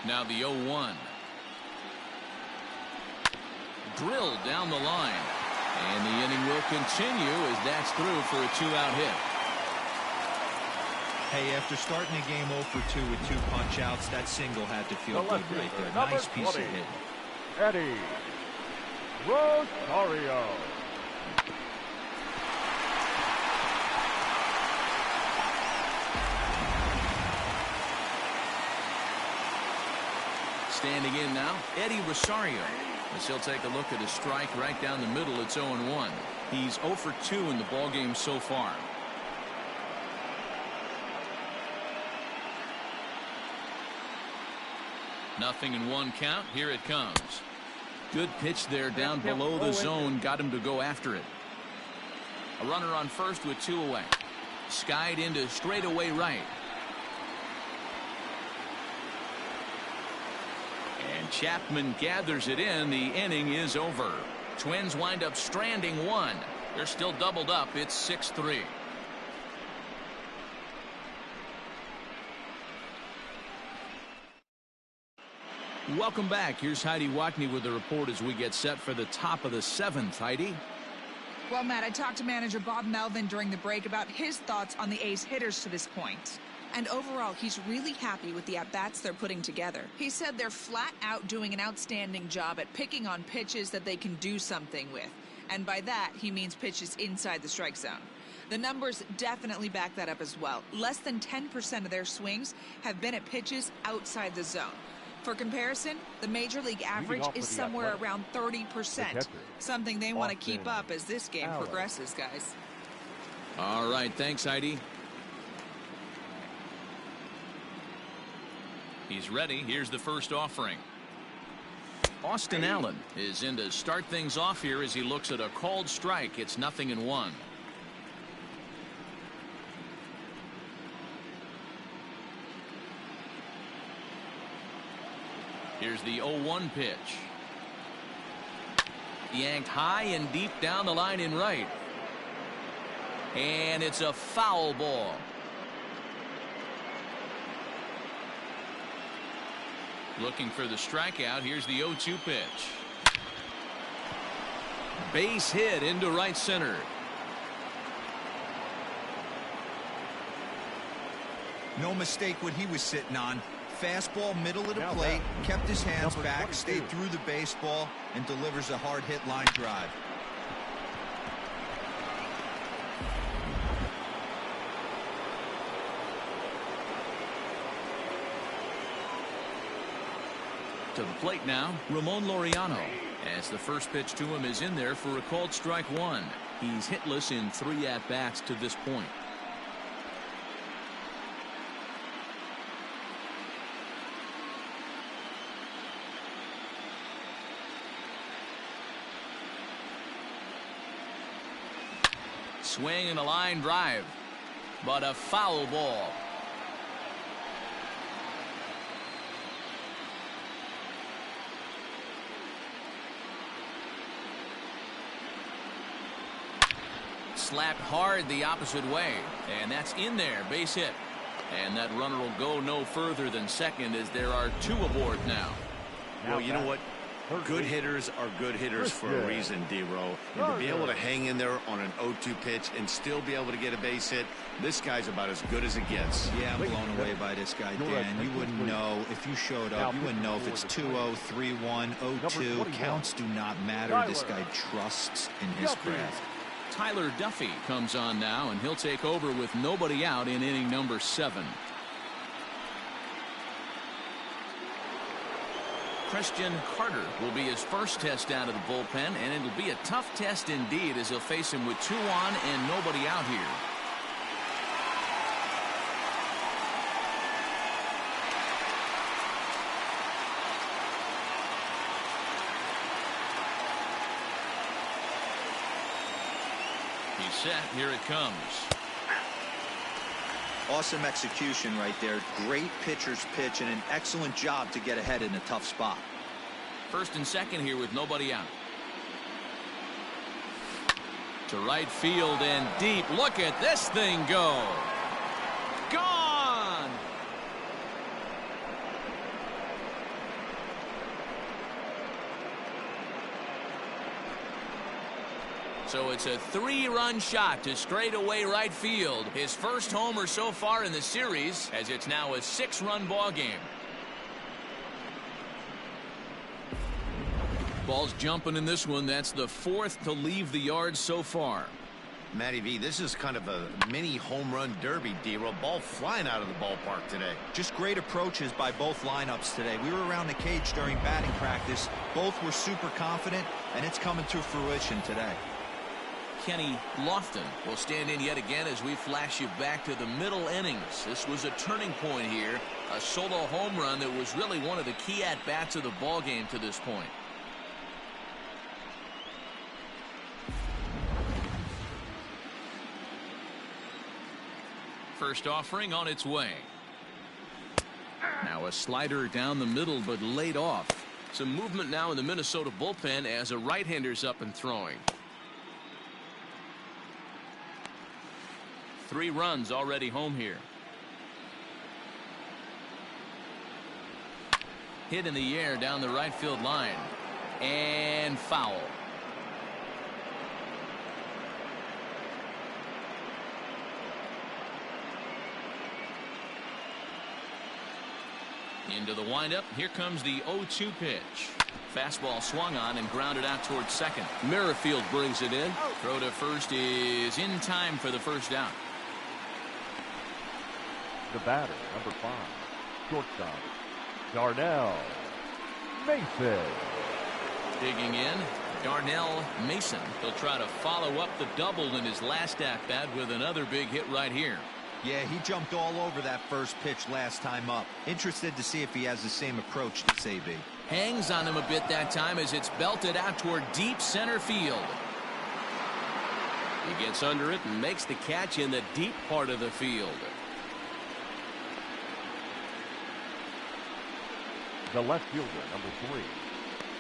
B: Now the 0-1. Drilled down the line. And the inning will continue as that's through for a 2-out hit.
E: Hey, after starting the game 0-for-2 with 2 punch-outs, that single had to feel good right there. Nice piece of hit.
D: Eddie Rosario.
B: Standing in now, Eddie Rosario. As he'll take a look at a strike right down the middle. It's 0-1. He's 0-for-2 in the ballgame so far. Nothing in 1 count. Here it comes. Good pitch there down below the zone. Got him to go after it. A runner on first with 2 away. Skied into straightaway right. And Chapman gathers it in. The inning is over. Twins wind up stranding 1. They're still doubled up. It's 6-3. Welcome back. Here's Heidi Watney with the report as we get set for the top of the 7th. Heidi?
G: Well, Matt, I talked to manager Bob Melvin during the break about his thoughts on the A's hitters to this point. And overall, he's really happy with the at-bats they're putting together. He said they're flat out doing an outstanding job at picking on pitches that they can do something with. And by that, he means pitches inside the strike zone. The numbers definitely back that up as well. Less than 10% of their swings have been at pitches outside the zone. For comparison, the Major League average is somewhere around 30%, something they want to keep up as this game progresses, guys.
B: All right, thanks, Heidi. He's ready. Here's the first offering. Austin Allen is in to start things off here as he looks at a called strike. It's 0-1. Here's the 0-1 pitch. Yanked high and deep down the line in right. And it's a foul ball. Looking for the strikeout. Here's the 0-2 pitch. Base hit into right center.
E: No mistake what he was sitting on. Fastball middle of the plate, kept his hands back, stayed through the baseball, and delivers a hard hit line drive.
B: To the plate now, Ramon Laureano. As the first pitch to him is in there for a called strike 1. He's hitless in 3 at-bats to this point. Swing and a line drive, but a foul ball. Slapped hard the opposite way, and that's in there, base hit. And that runner will go no further than second as there are 2 aboard now.
C: Well, you know what? Good hitters are good hitters for a reason, D-Row. And to be able to hang in there on an 0-2 pitch and still be able to get a base hit, this guy's about as good as it gets.
E: Yeah, I'm blown away by this guy, Dan. You wouldn't know if you showed up. You wouldn't know if it's 2-0, 3-1, 0-2. Counts do not matter. This guy trusts in his craft.
B: Tyler Duffy comes on now, and he'll take over with nobody out in inning number 7. Christian Carter will be his first test out of the bullpen, and it'll be a tough test indeed as he'll face him with 2 on and nobody out here. He's set. Here it comes.
E: Awesome execution right there. Great pitcher's pitch and an excellent job to get ahead in a tough spot.
B: First and second here with nobody out. To right field and deep. Look at this thing go. Gone. So it's a 3-run shot to straightaway right field. His first homer so far in the series, as it's now a 6-run ball game. Ball's jumping in this one. That's the 4th to leave the yard so far.
C: Matty V, this is kind of a mini home run derby, D-Row. Ball flying out of the ballpark today.
E: Just great approaches by both lineups today. We were around the cage during batting practice. Both were super confident, and it's coming to fruition today.
B: Kenny Lofton will stand in yet again as we flash you back to the middle innings. This was a turning point here. A solo home run that was really one of the key at-bats of the ball game to this point. First offering on its way. Now a slider down the middle, but laid off. Some movement now in the Minnesota bullpen as a right-hander's up and throwing. 3 runs already home here. Hit in the air down the right field line. And foul. Into the windup. Here comes the 0-2 pitch. Fastball swung on and grounded out towards second. Merrifield brings it in. Throw to first is in time for the first out.
D: The batter, number 5, shortstop, Darnell Mason.
B: Digging in, Darnell Mason. He'll try to follow up the double in his last at-bat with another big hit right here.
E: Yeah, he jumped all over that first pitch last time up. Interested to see if he has the same approach to AB.
B: Hangs on him a bit that time as it's belted out toward deep center field. He gets under it and makes the catch in the deep part of the field.
D: The left fielder, number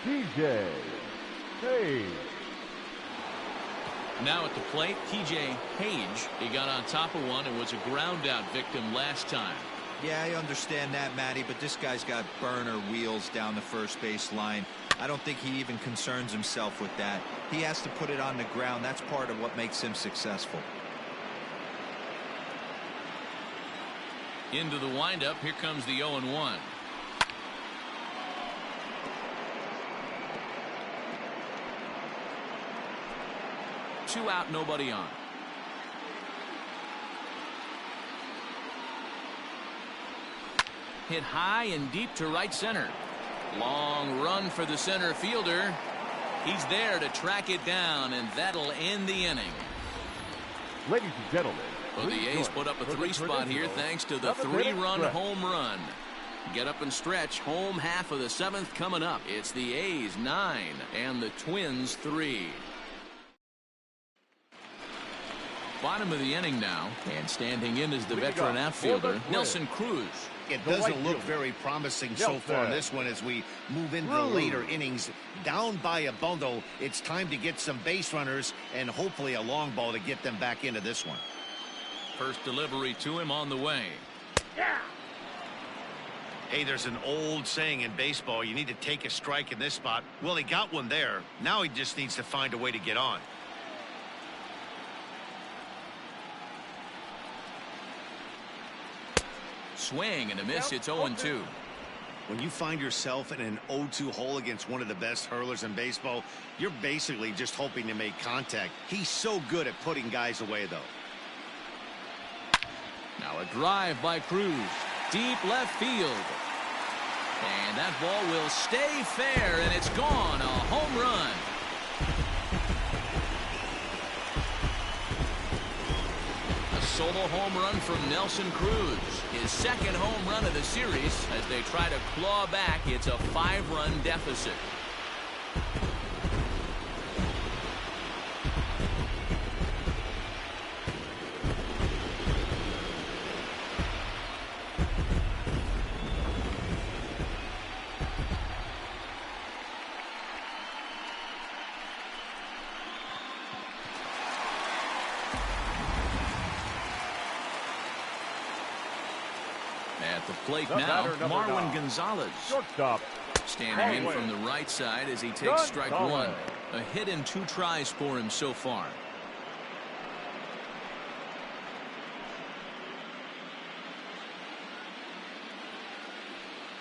D: 3, TJ Page.
B: Now at the plate, TJ Page. He got on top of one and was a ground out victim last time.
E: Yeah, I understand that, Matty, but this guy's got burner wheels down the first base line. I don't think he even concerns himself with that. He has to put it on the ground. That's part of what makes him successful.
B: Into the windup. Here comes the 0-1. Two out, nobody on. Hit high and deep to right center. Long run for the center fielder. He's there to track it down, and that'll end the inning.
D: Ladies and gentlemen,
B: well, the A's put up a 3 spot here thanks to the 3-run home run. Get up and stretch. Home half of the 7th coming up. It's the A's 9 and the Twins 3. Bottom of the inning now, and standing in is the veteran outfielder, Nelson Cruz.
C: It doesn't look very promising so far in this one as we move into the later innings. Down by a bundle, it's time to get some base runners and hopefully a long ball to get them back into this one.
B: First delivery to him on the way.
F: Hey, there's an old saying in baseball, you need to take a strike in this spot. Well, he got one there. Now he just needs to find a way to get on.
B: Swing and a miss. It's 0-2.
C: When you find yourself in an 0-2 hole against one of the best hurlers in baseball, you're basically just hoping to make contact. He's so good at putting guys away, though.
B: Now a drive by Cruz. Deep left field. And that ball will stay fair, and it's gone. A home run. A solo home run from Nelson Cruz. His second home run of the series as they try to claw back. It's a 5-run deficit. At the plate now, Marwin Gonzalez.
D: Shortstop.
B: Standing in from the right side as he takes strike one. A hit in 2 tries for him so far.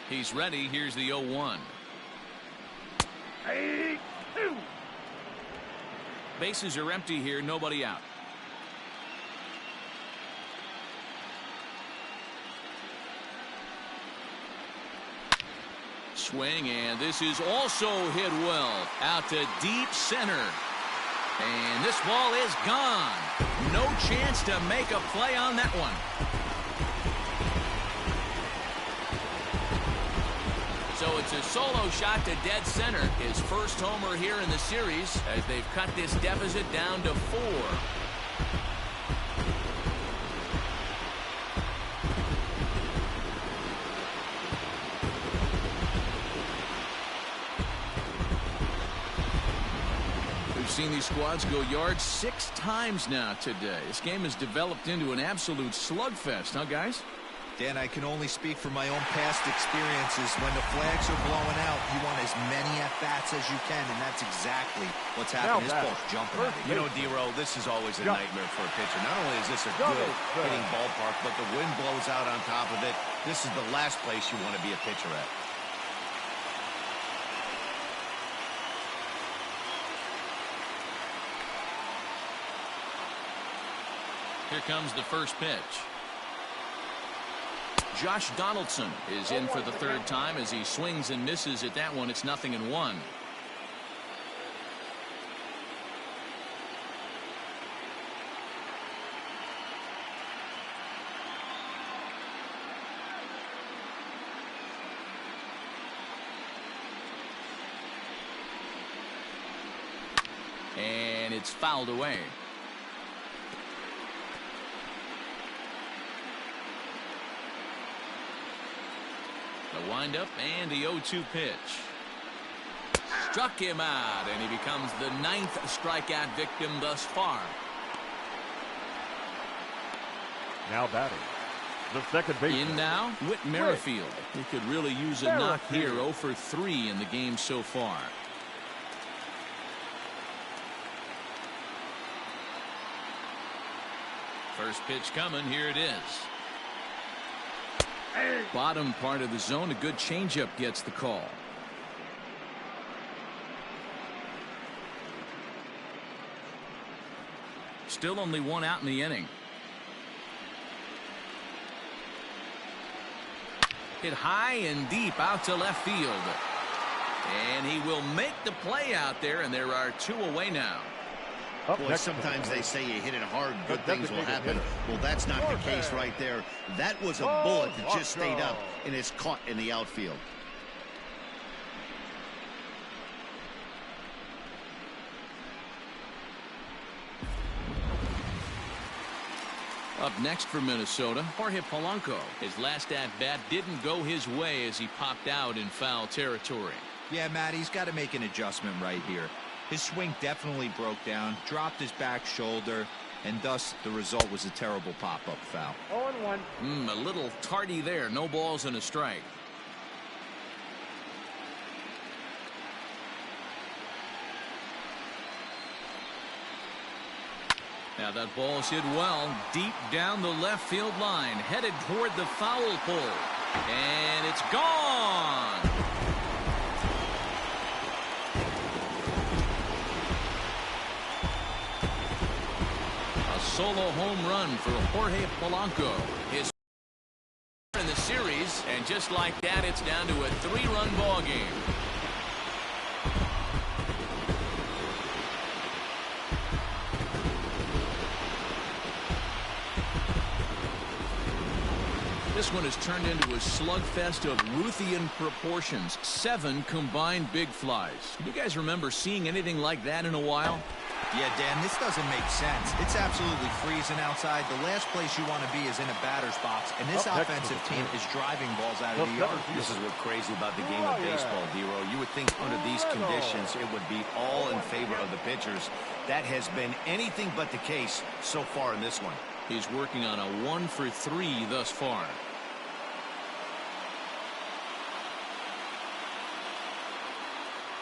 B: He's ready. Here's the 0-1. Bases are empty here. Nobody out. Swing, and this is also hit well out to deep center. And this ball is gone. No chance to make a play on that one. So it's a solo shot to dead center. His first homer here in the series as they've cut this deficit down to 4. Seen these squads go yards 6 times now today. This game has developed into an absolute slugfest, huh, guys?
E: Dan, I can only speak from my own past experiences. When the flags are blowing out, you want as many at-bats as you can, and that's exactly what's happening. This ball's jumping at it.
F: You know, D-Row, this is always a nightmare for a pitcher. Not only is this a good hitting ballpark, but the wind blows out on top of it. This is the last place you want to be a pitcher at.
B: Here comes the first pitch. Josh Donaldson is in for the 3rd time as he swings and misses at that one. It's 0-1. And it's fouled away. The windup and the 0-2 pitch. Struck him out, and he becomes the 9th strikeout victim thus far.
D: Now batting, the second baseman.
B: In now, Whit Merrifield. He could really use a knock here. 0 for 3 in the game so far. First pitch coming. Here it is. Bottom part of the zone. A good changeup gets the call. Still only 1 out in the inning. Hit high and deep out to left field. And he will make the play out there, and there are 2 away now.
C: Boy, sometimes they say you hit it hard, good things will happen. Well, that's not the case right there. That was a bullet that just stayed up and is caught in the outfield.
B: Up next for Minnesota, Jorge Polanco. His last at-bat didn't go his way as he popped out in foul territory.
E: Yeah, Matt, he's got to make an adjustment right here. His swing definitely broke down, dropped his back shoulder, and thus the result was a terrible pop-up foul.
D: 0-1.
B: A little tardy there. No balls and a strike. Now that ball's hit well deep down the left field line, headed toward the foul pole, and it's gone. A solo home run for Jorge Polanco, his in the series, and just like that, it's down to a 3-run ball game. This one has turned into a slugfest of Ruthian proportions. 7 combined big flies. Do you guys remember seeing anything like that in a while?
E: Yeah, Dan, this doesn't make sense. It's absolutely freezing outside. The last place you want to be is in a batter's box, and this offensive team is driving balls out of the yard.
C: This is what's crazy about the game of baseball, D-Row. You would think under these conditions it would be all in favor of the pitchers. That has been anything but the case so far in this one.
B: He's working on a 1-for-3 thus far.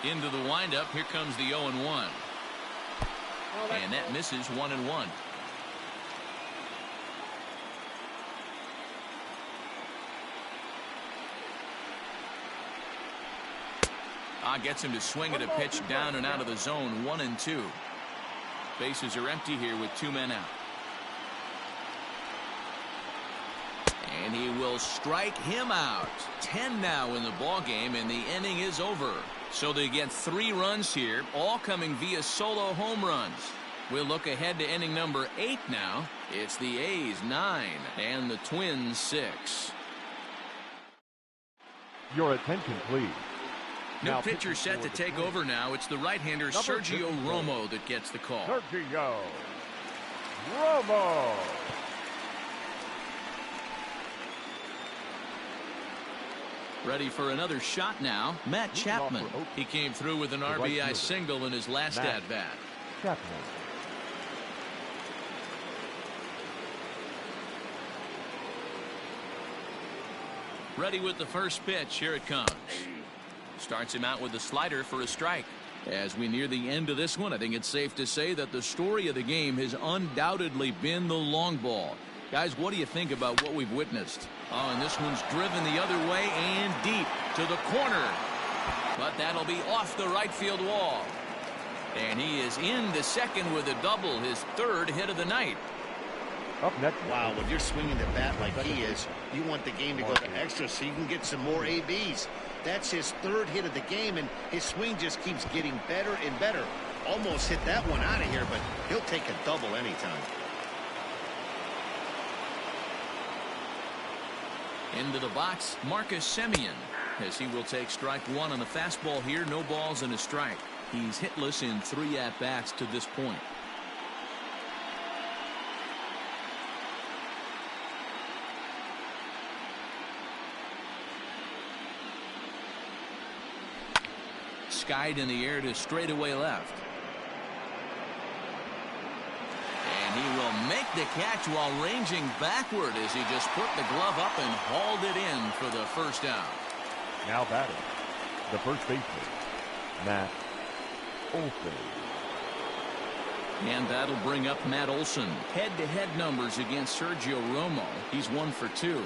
B: Into the windup. Here comes the 0-1. And that misses 1-1. Gets him to swing at a pitch down and out of the zone. 1-2. Bases are empty here with 2 men out. And he will strike him out. 10 now in the ball game, and the inning is over. So they get 3 runs here, all coming via solo home runs. We'll look ahead to inning number 8 now. It's the A's 9 and the Twins 6.
D: Your attention, please.
B: New
D: Now,
B: pitcher set to take over now. It's the right-hander Sergio Romo that gets the call.
D: Sergio Romo.
B: Ready for another shot now. Matt Chapman. He came through with an RBI single in his last at-bat.
D: Chapman.
B: Ready with the first pitch. Here it comes. Starts him out with a slider for a strike. As we near the end of this one, I think it's safe to say that the story of the game has undoubtedly been the long ball. Guys, what do you think about what we've witnessed? Oh, and this one's driven the other way and deep to the corner. But that'll be off the right field wall. And he is into second with a double, his 3rd hit of the night.
D: Up next.
C: Wow, when you're swinging the bat like he is, you want the game to go to extra so you can get some more ABs. That's his 3rd hit of the game, and his swing just keeps getting better and better. Almost hit that one out of here, but he'll take a double anytime.
B: Into the box, Marcus Semien, as he will take strike 1 on the fastball here. No balls and a strike. He's hitless in 3 at-bats to this point. Skied in the air to straightaway left. And he will make the catch while ranging backward as he just put the glove up and hauled it in for the first out.
D: Now batting, the first baseman, Matt Olson.
B: And that'll bring up Matt Olson. Head-to-head numbers against Sergio Romo. He's 1 for 2.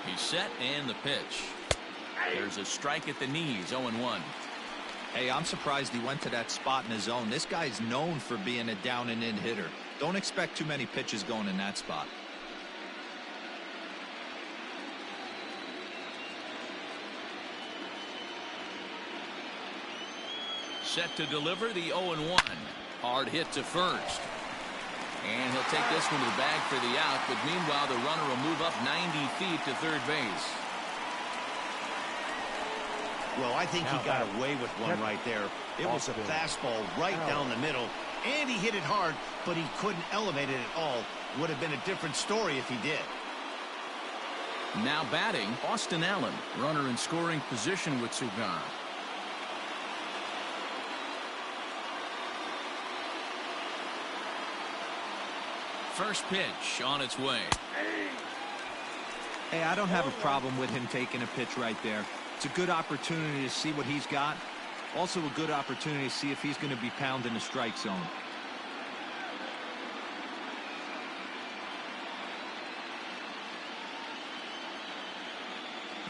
B: He's set, and the pitch. There's a strike at the knees. 0-1.
E: Hey, I'm surprised he went to that spot in his zone. This guy's known for being a down-and-in hitter. Don't expect too many pitches going in that spot.
B: Set to deliver the 0-1. Hard hit to first. And he'll take this one to the bag for the out, but meanwhile the runner will move up 90 feet to third base.
C: Well, I think he got away with one right there. It was a fastball right down the middle, and he hit it hard, but he couldn't elevate it at all. Would have been a different story if he did.
B: Now batting, Austin Allen, runner in scoring position with Sugan. First pitch on its way.
E: Hey, I don't have a problem with him taking a pitch right there. It's a good opportunity to see what he's got. Also a good opportunity to see if he's going to be pounding the strike zone.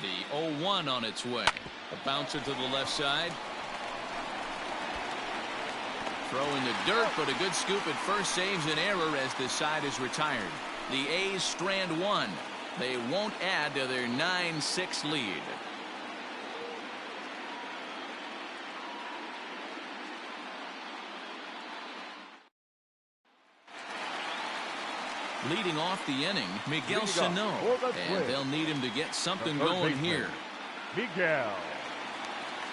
B: The 0-1 on its way. A bouncer to the left side. Throw in the dirt, but a good scoop at first saves an error as the side is retired. The A's strand one. They won't add to their 9-6 lead. Leading off the inning, Miguel Sano, and they'll need him to get something going here.
D: Miguel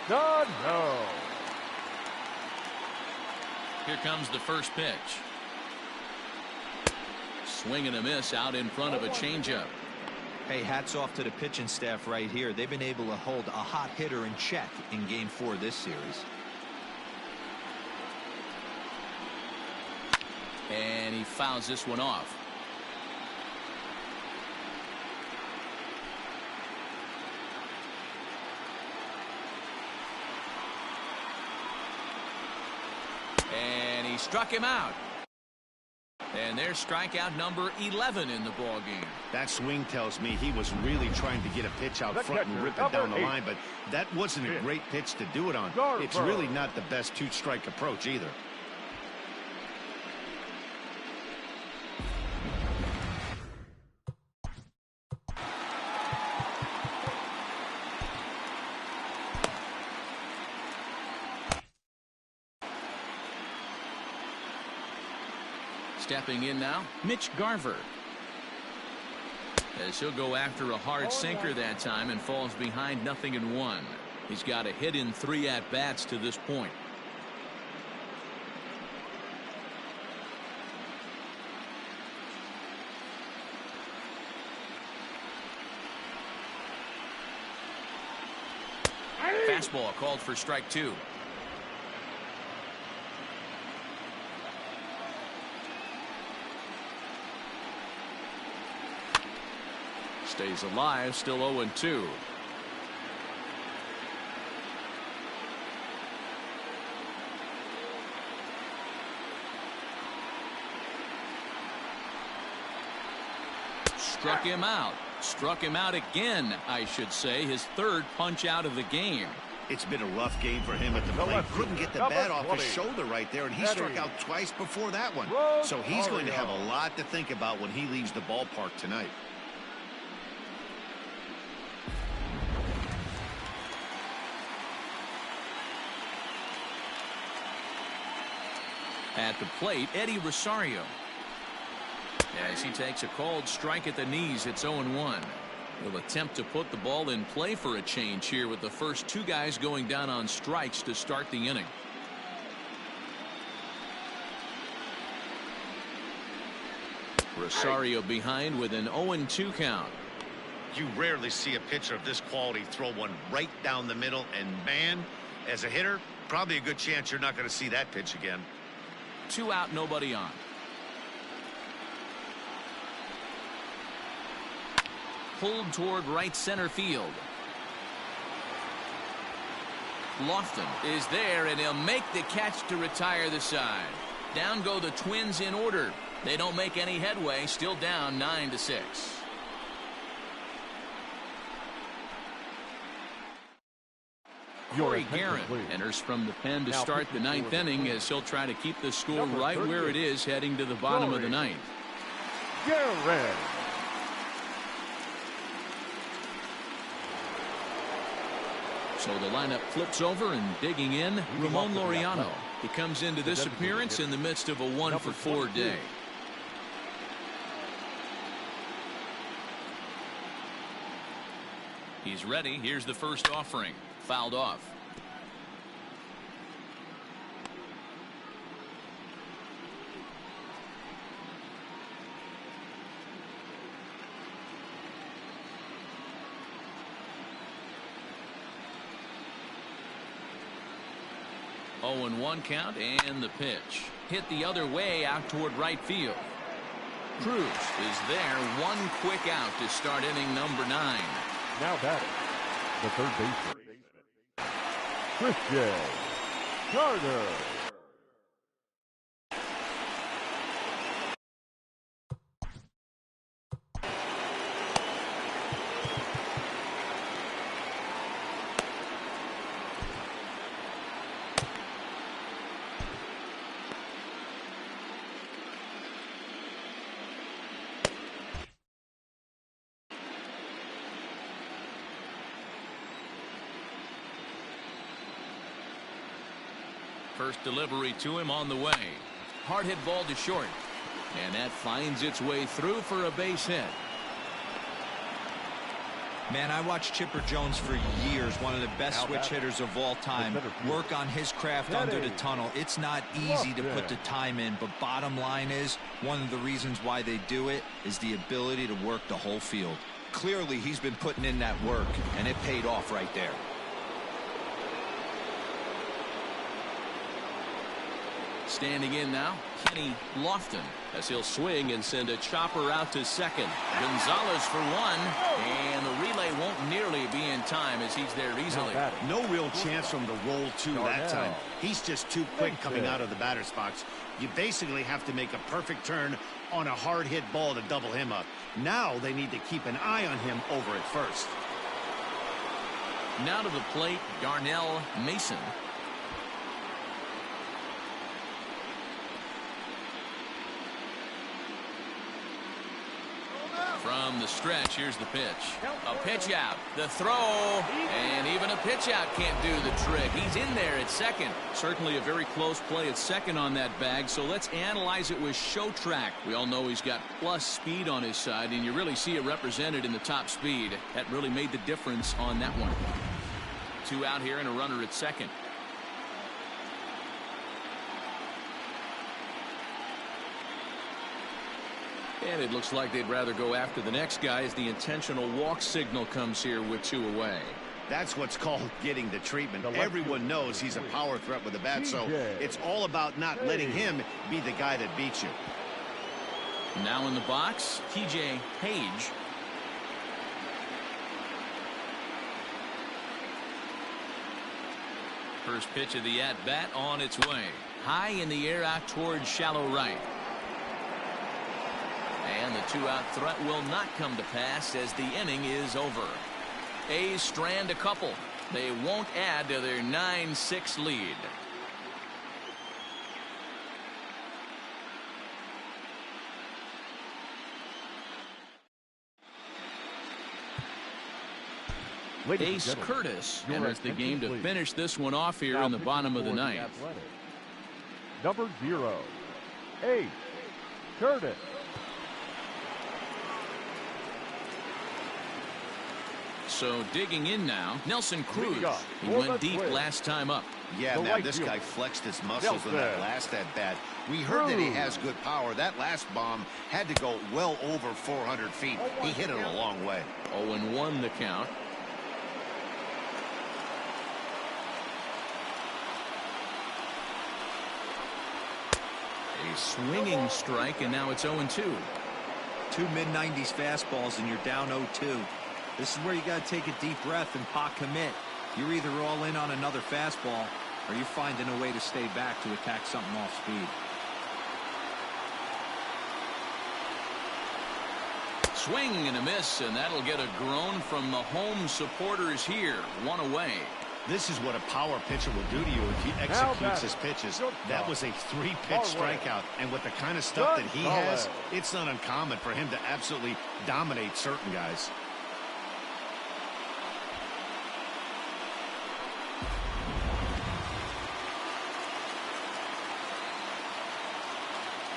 D: Sano.
B: Here comes the first pitch. Swing and a miss out in front of a changeup.
E: Hey, hats off to the pitching staff right here. They've been able to hold a hot hitter in check in Game 4 of this series.
B: And he fouls this one off. And he struck him out. And there's strikeout number 11 in the ball game.
C: That swing tells me he was really trying to get a pitch out front and rip it down the line, but that wasn't a great pitch to do it on. It's really not the best two-strike approach either.
B: Stepping in now, Mitch Garver. As he'll go after a hard sinker that time and falls behind 0-1. He's got a hit in 3 at-bats to this point. Fastball called for strike 2. Stays alive, still 0-2. Struck him out. Struck him out again, I should say. His 3rd punch out of the game.
C: It's been a rough game for him at the plate. Couldn't get the bat off his shoulder right there, and he struck out twice before that one. So he's going to have a lot to think about when he leaves the ballpark tonight.
B: At the plate, Eddie Rosario. As he takes a called strike at the knees, it's 0-1. He'll attempt to put the ball in play for a change here with the first 2 guys going down on strikes to start the inning. Rosario behind with an 0-2 count.
F: You rarely see a pitcher of this quality throw one right down the middle, and man, as a hitter, probably a good chance you're not going to see that pitch again.
B: 2 out, nobody on. Pulled toward right center field. Lofton is there, and he'll make the catch to retire the side. Down go the Twins in order. They don't make any headway, still down 9-6. Corey Guerin enters from the pen to start the 9th inning as he'll try to keep the score right where it is heading to the bottom of the 9th.
D: Guerin.
B: So the lineup flips over, and digging in, Ramon Laureano. He comes into this appearance in the midst of a 1-for-4 day. He's ready. Here's the first offering. Fouled off. Oh, 0-1 count, and the pitch. Hit the other way out toward right field. Cruz is there. 1 quick out to start inning number 9.
D: Now batting, the third baseman. Christian Carter.
B: First delivery to him on the way. Hard hit ball to short. And that finds its way through for a base hit.
E: Man, I watched Chipper Jones for years, one of the best switch hitters of all time. Work on his craft under the tunnel. It's not easy to put the time in, but bottom line is, one of the reasons why they do it is the ability to work the whole field. Clearly, he's been putting in that work, and it paid off right there.
B: Standing in now, Kenny Lofton, as he'll swing and send a chopper out to second. Gonzalez for one, and the relay won't nearly be in time as he's there easily.
C: No real chance from the roll two that time. He's just too quick coming out of the batter's box. You basically have to make a perfect turn on a hard hit ball to double him up. Now they need to keep an eye on him over at first.
B: Now to the plate, Darnell Mason. From the stretch, here's the pitch. A pitch out, the throw, and even a pitch out can't do the trick. He's in there at second. Certainly a very close play at second on that bag, so let's analyze it with show track. We all know he's got plus speed on his side, and you really see it represented in the top speed. That really made the difference on that one. 2 out here and a runner at second. And it looks like they'd rather go after the next guy as the intentional walk signal comes here with 2 away.
C: That's what's called getting the treatment. Everyone knows he's a power threat with the bat, so it's all about not letting him be the guy that beats you.
B: Now in the box, TJ Page. First pitch of the at-bat on its way. High in the air out towards shallow right. And the 2-out threat will not come to pass as the inning is over. A's strand a couple. They won't add to their 9-6 lead. Ace Curtis enters the game to finish this one off here in the bottom of the ninth.
D: Number 0, Ace Curtis.
B: So digging in now, Nelson Cruz. He went deep last time up.
C: Yeah, man, this guy flexed his muscles in that last at-bat. We heard that he has good power. That last bomb had to go well over 400 feet. He hit it a long way.
B: 0-1 the count. A swinging strike, and now it's 0-2.
E: 2 mid-90s fastballs, and you're down 0-2. This is where you got to take a deep breath and pot commit. You're either all in on another fastball, or you're finding a way to stay back to attack something off speed.
B: Swing and a miss, and that'll get a groan from the home supporters here. 1 away.
C: This is what a power pitcher will do to you if he executes his pitches. That was a 3-pitch strikeout, and with the kind of stuff that he has, it's not uncommon for him to absolutely dominate certain guys.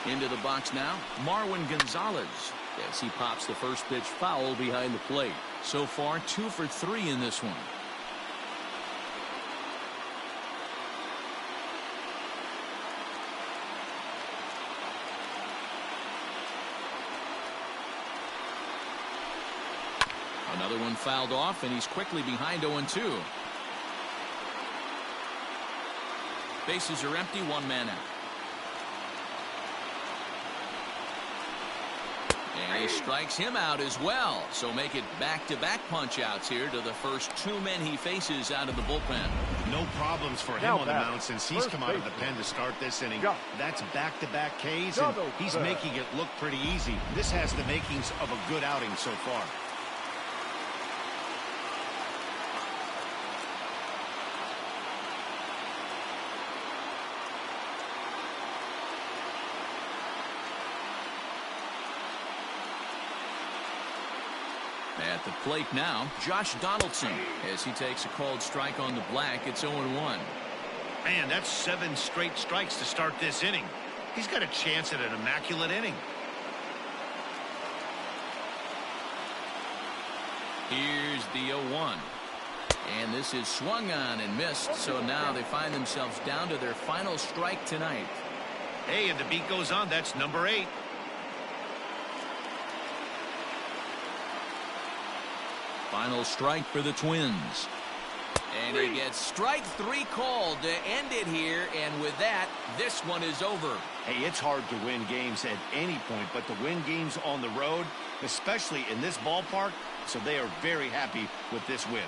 B: Into the box now, Marwin Gonzalez, as he pops the first pitch foul behind the plate. So far, 2 for 3 in this one. Another one fouled off, and he's quickly behind 0-2. Bases are empty, 1 man out. And he strikes him out as well. So make it back-to-back punch-outs here to the first two men he faces out of the bullpen.
C: No problems for him on the mound since he's come out of the pen to start this inning. That's back-to-back Ks, and he's making it look pretty easy. This has the makings of a good outing so far.
B: At the plate now, Josh Donaldson, as he takes a called strike on the black. It's 0-1.
F: Man, that's 7 straight strikes to start this inning. He's got a chance at an immaculate inning.
B: Here's the 0-1. And this is swung on and missed, so now they find themselves down to their final strike tonight.
F: Hey, and the beat goes on. That's number 8.
B: Final strike for the Twins. And he gets strike 3 called to end it here, and with that, this one is over.
C: Hey, it's hard to win games at any point, but to win games on the road, especially in this ballpark, so they are very happy with this win.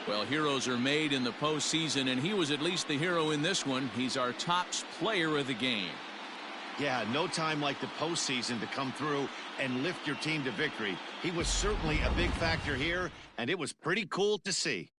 B: Well, heroes are made in the postseason, and he was at least the hero in this one. He's our top player of the game.
C: Yeah, no time like the postseason to come through and lift your team to victory. He was certainly a big factor here, and it was pretty cool to see.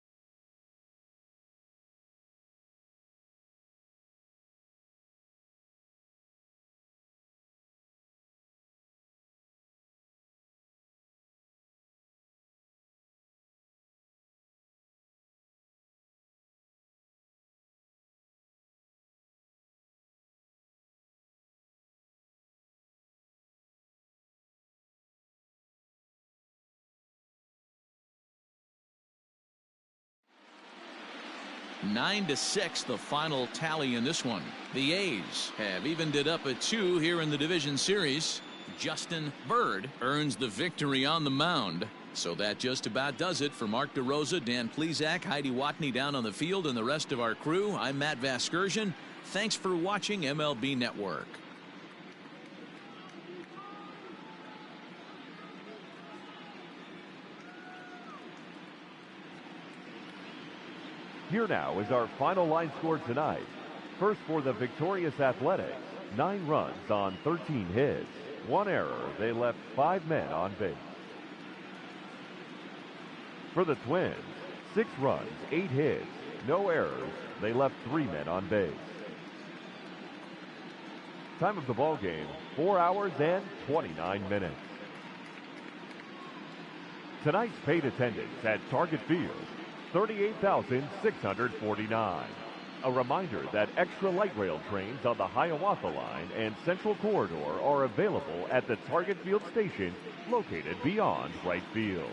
B: Nine to 6, the final tally in this one. The A's have evened it up at 2 here in the division series. Justin Bird earns the victory on the mound. So that just about does it for Mark DeRosa, Dan Plesac, Heidi Watney down on the field, and the rest of our crew. I'm Matt Vasgersian. Thanks for watching MLB Network.
D: Here now is our final line score tonight. First for the victorious Athletics, 9 runs on 13 hits. 1 error. They left 5 men on base. For the Twins, 6 runs, 8 hits. No errors. They left 3 men on base. Time of the ball game, 4 hours and 29 minutes. Tonight's paid attendance at Target Field, 38,649. A reminder that extra light rail trains on the Hiawatha Line and Central Corridor are available at the Target Field station located beyond right field.